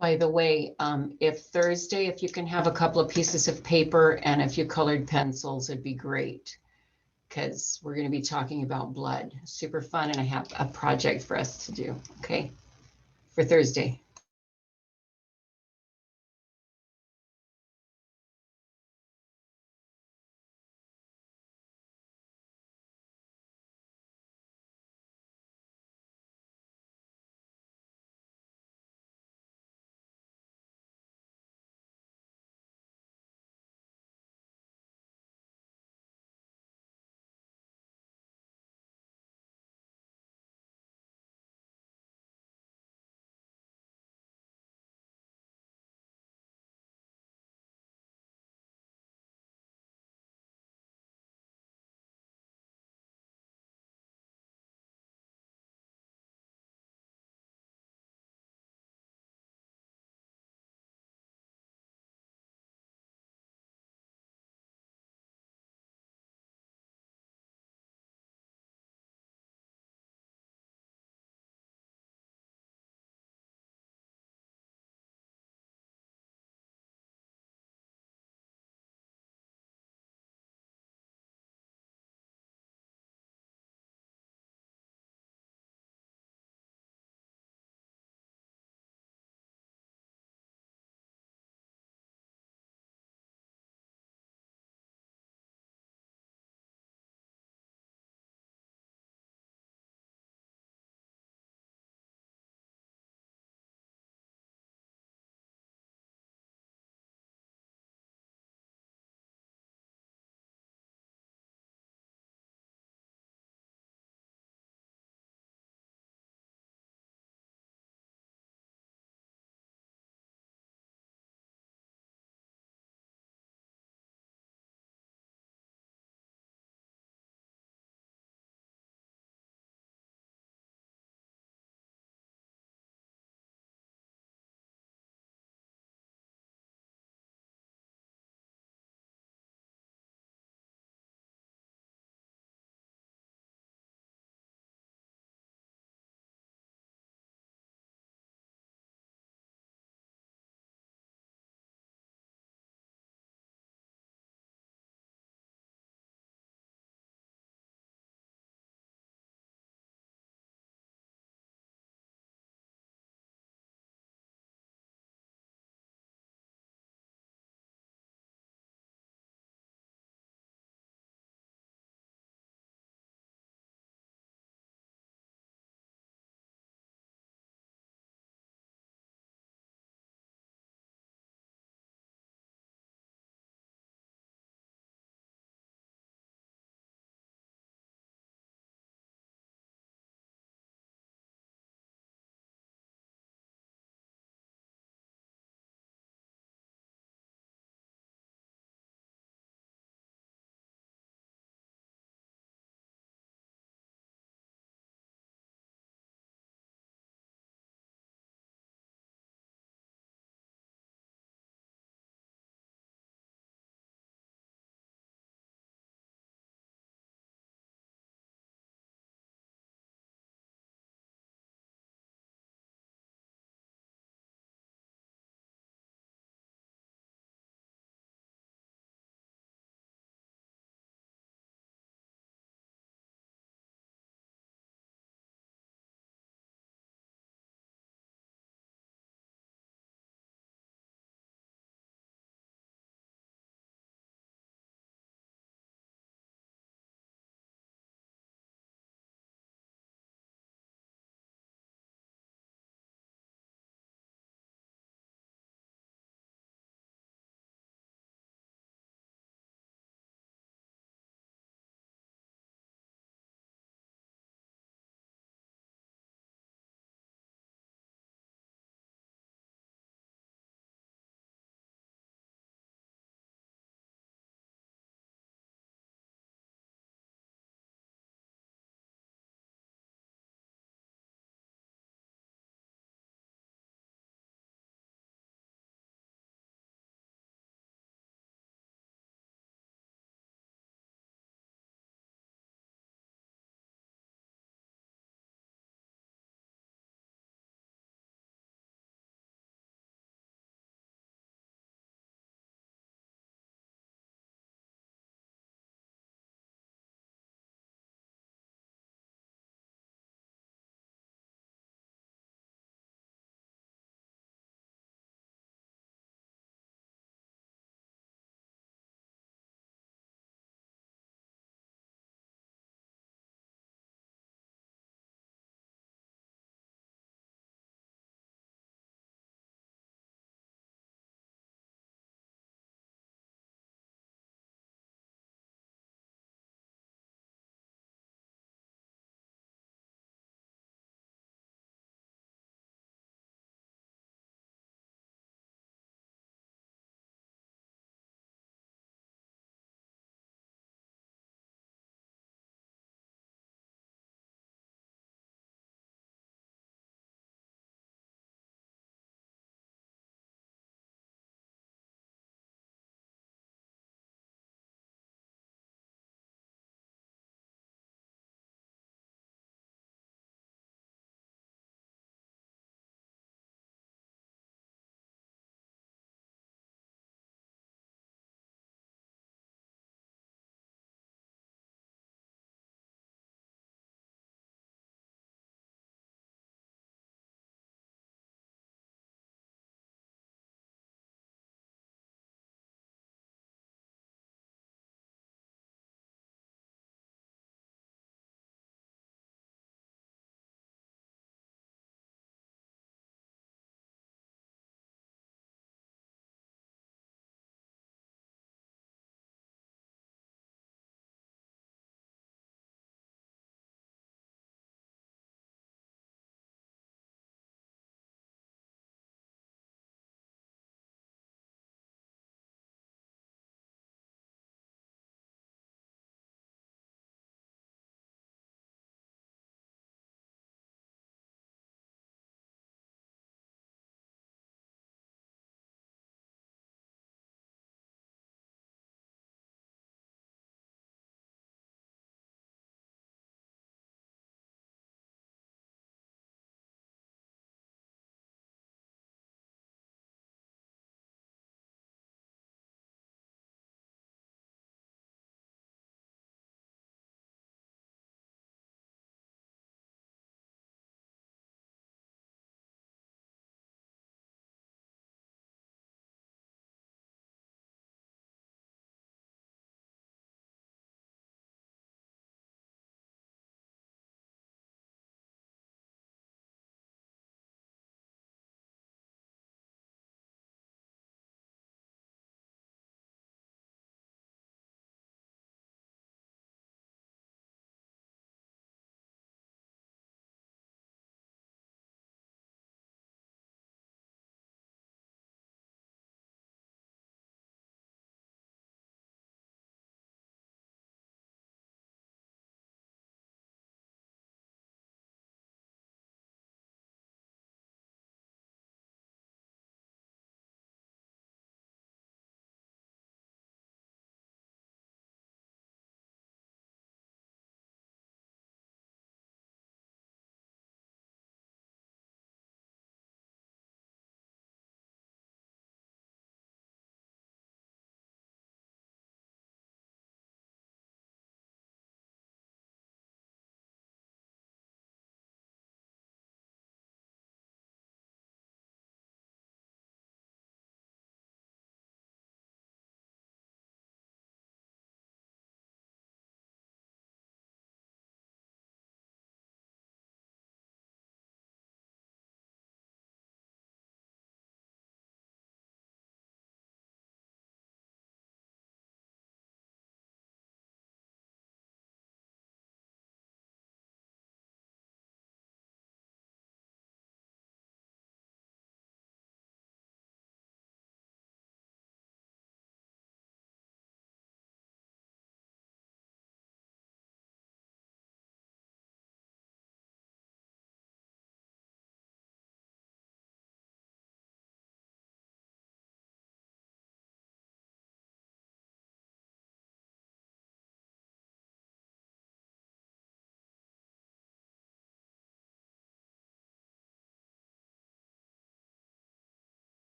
By the way, if Thursday, if you can have a couple of pieces of paper and a few colored pencils, it'd be great. Because we're going to be talking about blood. Super fun. And I have a project for us to do. Okay. For Thursday.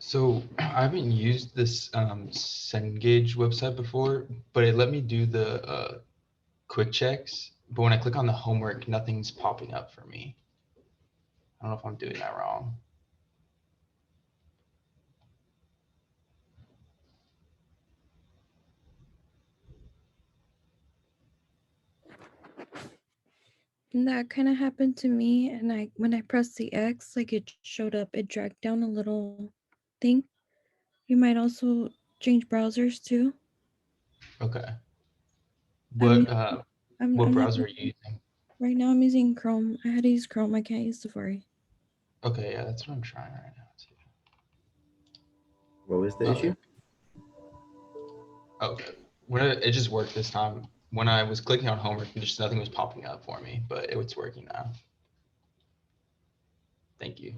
So I haven't used this Cengage website before, but it let me do the quick checks. But when I click on the homework, nothing's popping up for me. I don't know if I'm doing that wrong. And that kind of happened to me, and when I pressed the X, like it showed up, it dragged down a little thing. You might also change browsers too. Okay. I'm What I'm not browser are you using? right now. I'm using Chrome. I had to use Chrome. I can't use Safari. Okay, yeah, that's what I'm trying right now. What was the Okay. issue? Okay. It just worked this time. When I was clicking on homework, just nothing was popping up for me, but it's working now. Thank you.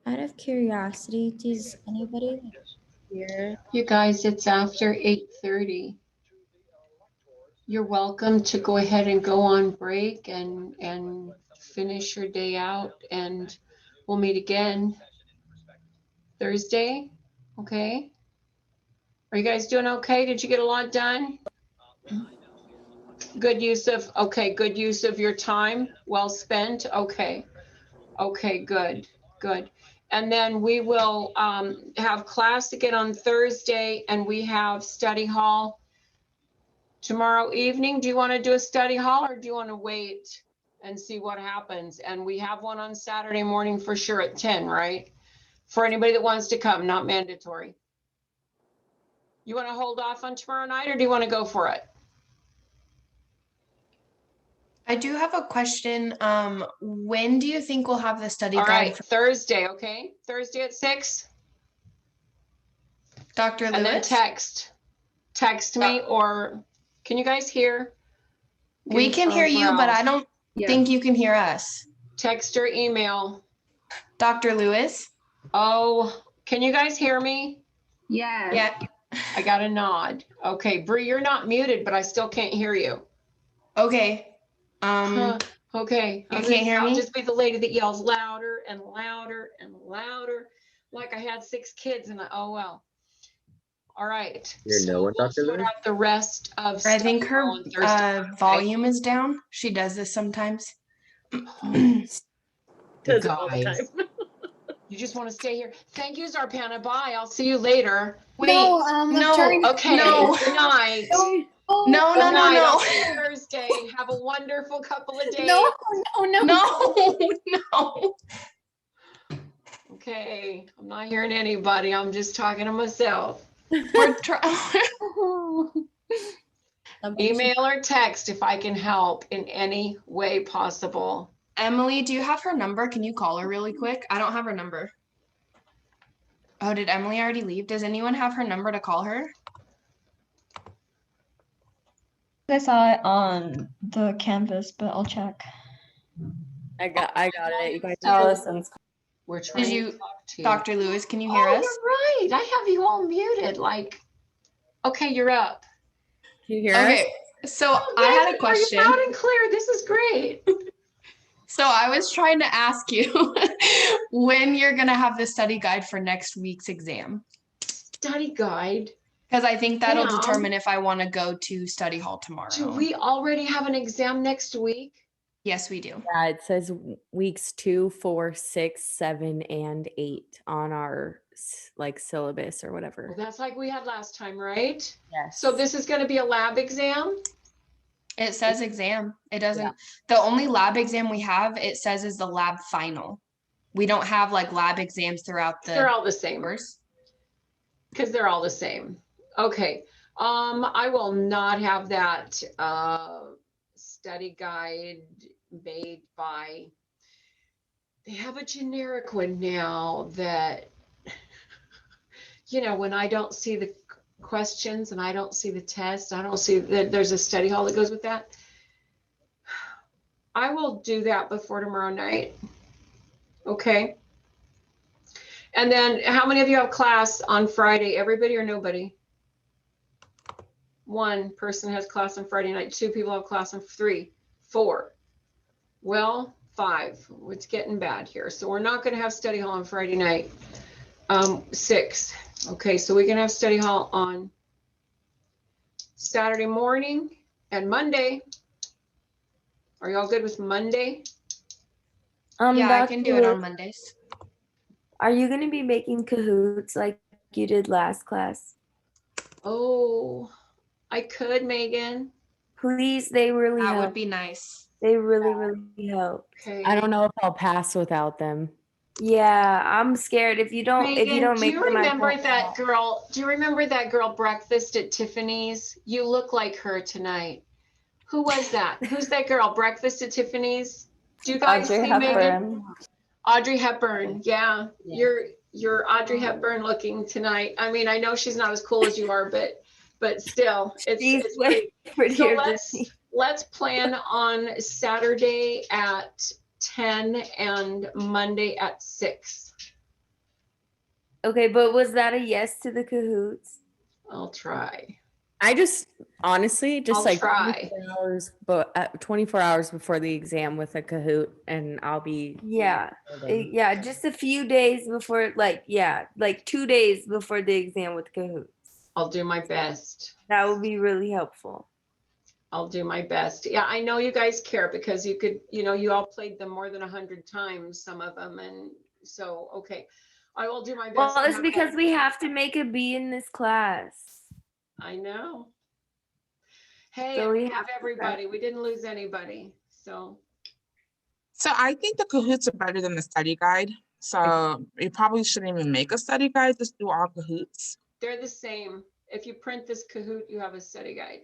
Out of curiosity, does anybody here? You guys, it's after 8:30. You're welcome to go ahead and go on break and finish your day out, and we'll meet again Thursday. Okay. Are you guys doing okay? Did you get a lot done? Good use of your time. Well spent. Okay. Okay, good, good. And then we will have class again on Thursday, and we have study hall tomorrow evening. Do you want to do a study hall, or do you want to wait and see what happens? And we have one on Saturday morning for sure at 10, right? For anybody that wants to come, not mandatory. You want to hold off on tomorrow night, or do you want to go for it? I do have a question. When do you think we'll have the study All guide right, for Thursday, okay? Thursday at 6. Dr. And then Lewis? text me, or can you guys hear? We can hear you, but I don't think you can hear us. Text or email. Dr. Lewis? Oh, can you guys hear me? Yeah. Yeah. I got a nod. Okay, Bree, you're not muted, but I still can't hear you. Okay. Okay. You can't hear I'll me? just be the lady that yells louder and louder and louder, like I had 6 kids and oh well. All right. You're no one, We'll Dr. start Lewis? out the rest of I think study hall her on Thursday. volume is down. She does this sometimes. Does it all the time. You just want to stay here. Thank you, Zarpana. Bye. I'll see you later. Wait, no, Okay. no. Good night. No, Good no, night. no. I'll see you Thursday. Have a wonderful couple of days. No. Okay. I'm not hearing anybody. I'm just talking to myself. We're trying. Email or text if I can help in any way possible. Emily, do you have her number? Can you call her really quick? I don't have her number. Oh, did Emily already leave? Does anyone have her number to call her? I saw it on the canvas, but I'll check. I got it. You guys. Allison's. We're trying Did to you, talk to you. Dr. Lewis, can you hear us? You're right. I have you all muted. Like, okay, you're up. Can you hear us? Okay, so I had a question. Loud and clear. This is great. So I was trying to ask you when you're going to have the study guide for next week's exam. Study guide? Because I think that'll Ma'am. determine if I want to go to study hall tomorrow. Do we already have an exam next week? Yes, we do. Yeah, it says weeks 2, 4, 6, 7, and 8 on our syllabus or whatever. Well, that's like we had last time, right? Yes. So this is going to be a lab exam? It says exam. It doesn't. The only lab exam we have, it says, is the lab final. We don't have like lab exams throughout the. They're all the same. Course. Because they're all the same. Okay. I will not have that study guide made by. They have a generic one now that, you know, when I don't see the questions and I don't see the test, I don't see that there's a study hall that goes with that. I will do that before tomorrow night. Okay. And then how many of you have class on Friday? Everybody or nobody? 1 person has class on Friday night. 2 people have class on 3, 4. Well, 5. It's getting bad here. So we're not going to have study hall on Friday night. 6. Okay, so we can have study hall on Saturday morning and Monday. Are y'all good with Monday? Yeah, I can do it on Mondays. Are you going to be making cahoots like you did last class? Oh, I could, Megan. Please, they really help. That would be nice. They really help. Okay. I don't know if I'll pass without them. Yeah, I'm scared. If you don't make Do you them, remember that girl? Do you remember that girl breakfast at Tiffany's? You look like her tonight. Who was that? Who's that girl? Breakfast at Tiffany's? Do you guys Audrey see Hepburn. Megan? Audrey Hepburn. Yeah. You're Audrey Hepburn looking tonight. I mean, I know she's not as cool as you are, but still, it's pretty. So let's plan on Saturday at 10 and Monday at 6. Okay, but was that a yes to the Kahoots? I'll try. I just honestly just I'll like try. 24 hours, but 24 hours before the exam with a Kahoot, and I'll be Yeah. golden. Yeah, just a few days before, like, yeah, like 2 days before the exam with Kahoots. I'll do my best. That would be really helpful. I'll do my best. Yeah, I know you guys care because you could, you all played them more than 100 times, some of them. And so, okay, I will do my best. Well, to it's have because that. we have to make a B in this class. I know. Hey, So and we we have have to everybody. We didn't lose anybody. So So I think the Kahoots are better than the study guide. So you probably shouldn't even make a study guide, just do all Kahoots. they're the same. If you print this Kahoot, you have a study guide.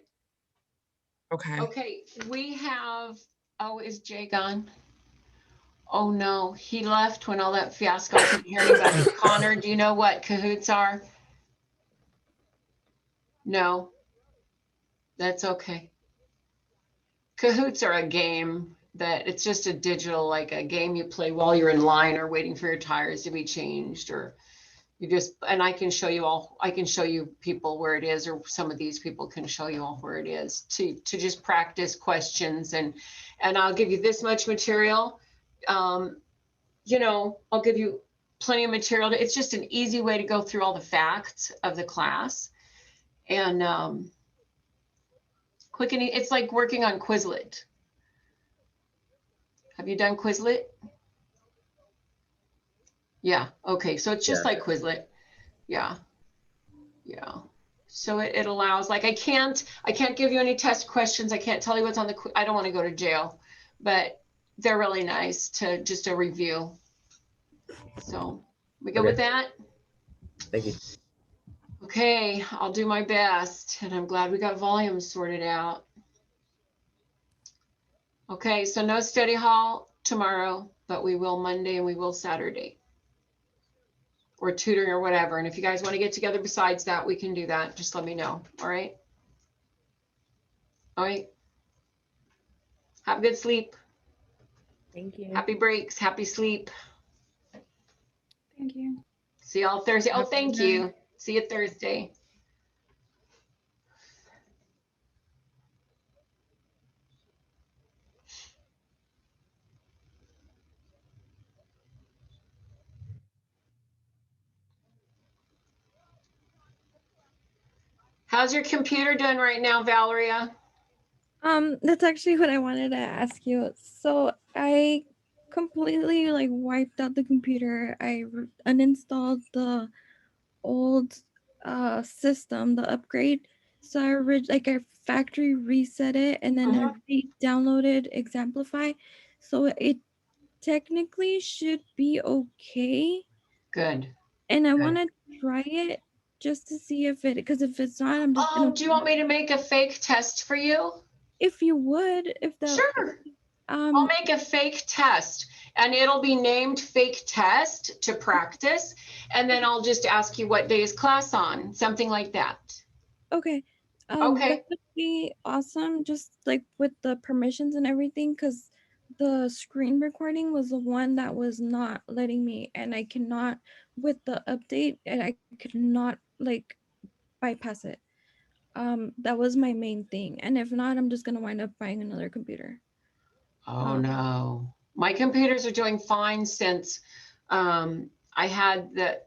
Okay. Okay, we have, oh, is Jay gone? Oh no, he left when all that fiasco. I couldn't hear anybody. Connor, do you know what Kahoots are? No, that's okay. Kahoots are a game that it's just a digital, like a game you play while you're in line or waiting for your tires to be changed, or you just, and I can show you people where it is, or some of these people can show you all where it is to just practice questions. And I'll give you this much material. I'll give you plenty of material. It's just an easy way to go through all the facts of the class. And quick and it's like working on Quizlet. Have you done Quizlet? Yeah. Okay. So it's just like Quizlet. Yeah. Yeah. So it allows, like, I can't give you any test questions. I can't tell you what's on the, I don't want to go to jail, but they're really nice to just a review. So we go with that. Thank you. Okay. I'll do my best, and I'm glad we got volumes sorted out. Okay. So no study hall tomorrow, but we will Monday and we will Saturday. Or tutoring or whatever. And if you guys want to get together besides that, we can do that. Just let me know. All right. All right. Have a good sleep. Thank you. Happy breaks. Happy sleep. Thank you. See y'all Thursday. Oh, Have a good thank night. you. See you Thursday. How's your computer doing right now, Valeria? That's actually what I wanted to ask you. So I completely like wiped out the computer. I uninstalled the old system, the upgrade. So I factory reset it, and then I re-downloaded Exemplify. So it technically should be okay. Good. And I Good. want to try it just to see if it's not, I'm just gonna. Oh, do you want me to make a fake test for you? If you would, if that. Sure. I'll make a fake test, and it'll be named fake test to practice. And then I'll just ask you what day is class on, something like that. Okay. Okay. That would be awesome, just like with the permissions and everything, because the screen recording was the one that was not letting me, and I cannot, with the update, and I could not like bypass it. That was my main thing. And if not, I'm just gonna wind up buying another computer. Oh no. My computers are doing fine since I had the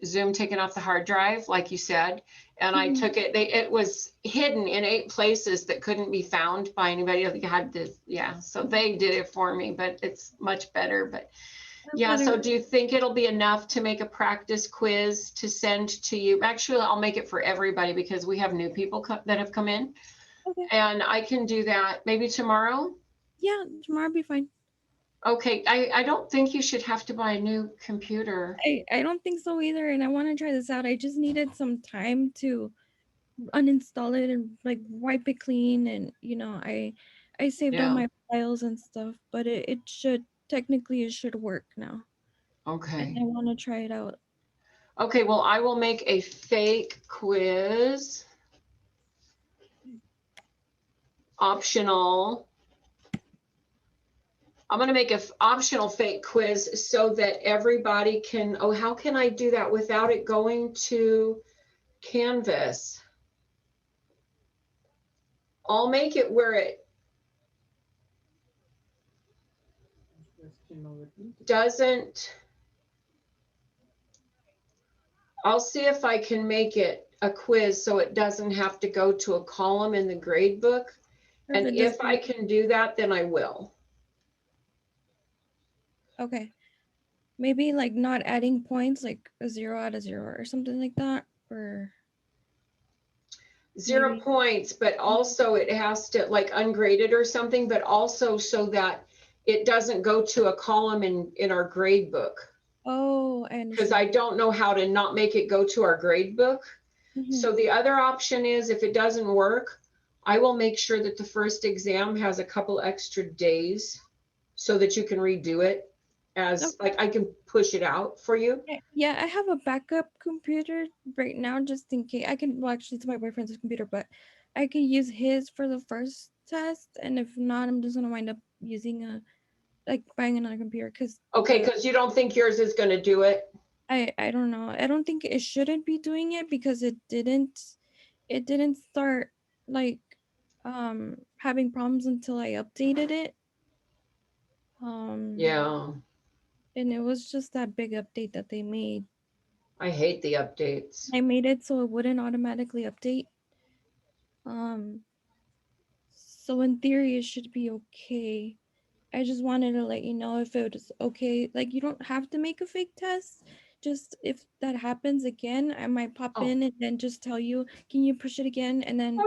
Zoom taken off the hard drive, like you said, and I took it. It was hidden in 8 places that couldn't be found by anybody. I had to, yeah. So they did it for me, but it's much better. But yeah. So do you think it'll be enough to make a practice quiz to send to you? Actually, I'll make it for everybody because we have new people that have come in, and I can do that maybe tomorrow. Yeah, tomorrow will be fine. Okay, I don't think you should have to buy a new computer. I don't think so either, and I want to try this out. I just needed some time to uninstall it and like wipe it clean, and I saved all my files and stuff, but it should technically it should work now. Okay. And I want to try it out. Okay, well, I will make a fake quiz. Optional. I'm going to make an optional fake quiz so that everybody can, oh, how can I do that without it going to Canvas? I'll make it where it doesn't. I'll see if I can make it a quiz so it doesn't have to go to a column in the grade book. And if I can do that, then I will. Okay. Maybe like not adding points, like a 0 out of 0 or something like that, or 0 maybe- points, but also it has to like ungraded or something, but also so that it doesn't go to a column in our grade book. Oh, I Because understand. I don't know how to not make it go to our grade book. So the other option is if it doesn't work, I will make sure that the first exam has a couple extra days so that you can redo it as like I can push it out for you. Yeah, I have a backup computer right now just in case. I can, well, actually, it's my boyfriend's computer, but I can use his for the first test. And if not, I'm just gonna wind up using like buying another computer because. Okay, because you don't think yours is going to do it? I don't know. I don't think it shouldn't be doing it because it didn't start like having problems until I updated it. Yeah. And it was just that big update that they made. I hate the updates. I made it so it wouldn't automatically update. So in theory it should be okay. I just wanted to let you know if it was okay. Like you don't have to make a fake test. Just if that happens again, I might pop in and then just tell you, can you push it again? And then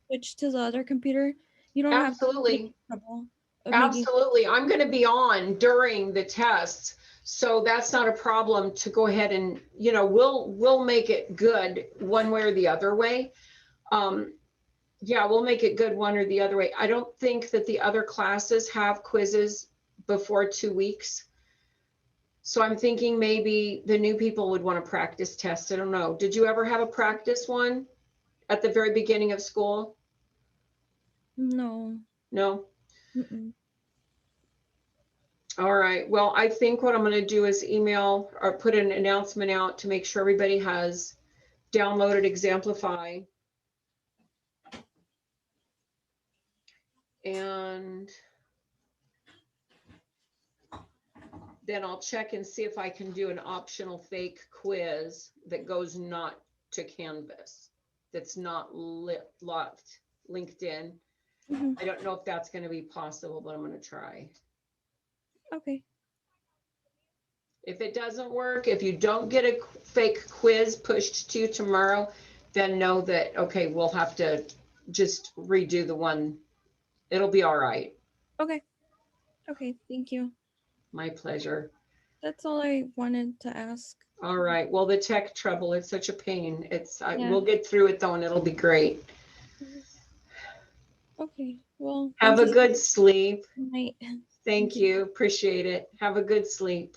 switch to the other computer. You don't have to make trouble of making. Absolutely. I'm going to be on during the tests. So that's not a problem to go ahead and, you know, we'll make it good one way or the other way. Yeah, we'll make it good one or the other way. I don't think that the other classes have quizzes before 2 weeks. So I'm thinking maybe the new people would want to practice test. I don't know. Did you ever have a practice one at the very beginning of school? No. No? Mm-mm. All right. Well, I think what I'm going to do is email or put an announcement out to make sure everybody has downloaded Exemplify. And then I'll check and see if I can do an optional fake quiz that goes not to Canvas, that's not locked, linked in. I don't know if that's going to be possible, but I'm going to try. Okay. If it doesn't work, if you don't get a fake quiz pushed to you tomorrow, then know that, okay, we'll have to just redo the one. It'll be all right. Okay. Okay. Thank you. My pleasure. That's all I wanted to ask. All right. Well, the tech trouble, it's such a pain. Yeah. We'll get through it though, and it'll be great. Okay. Well, Have a thank you. good sleep. Good night. Thank you. Appreciate it. Have a good sleep.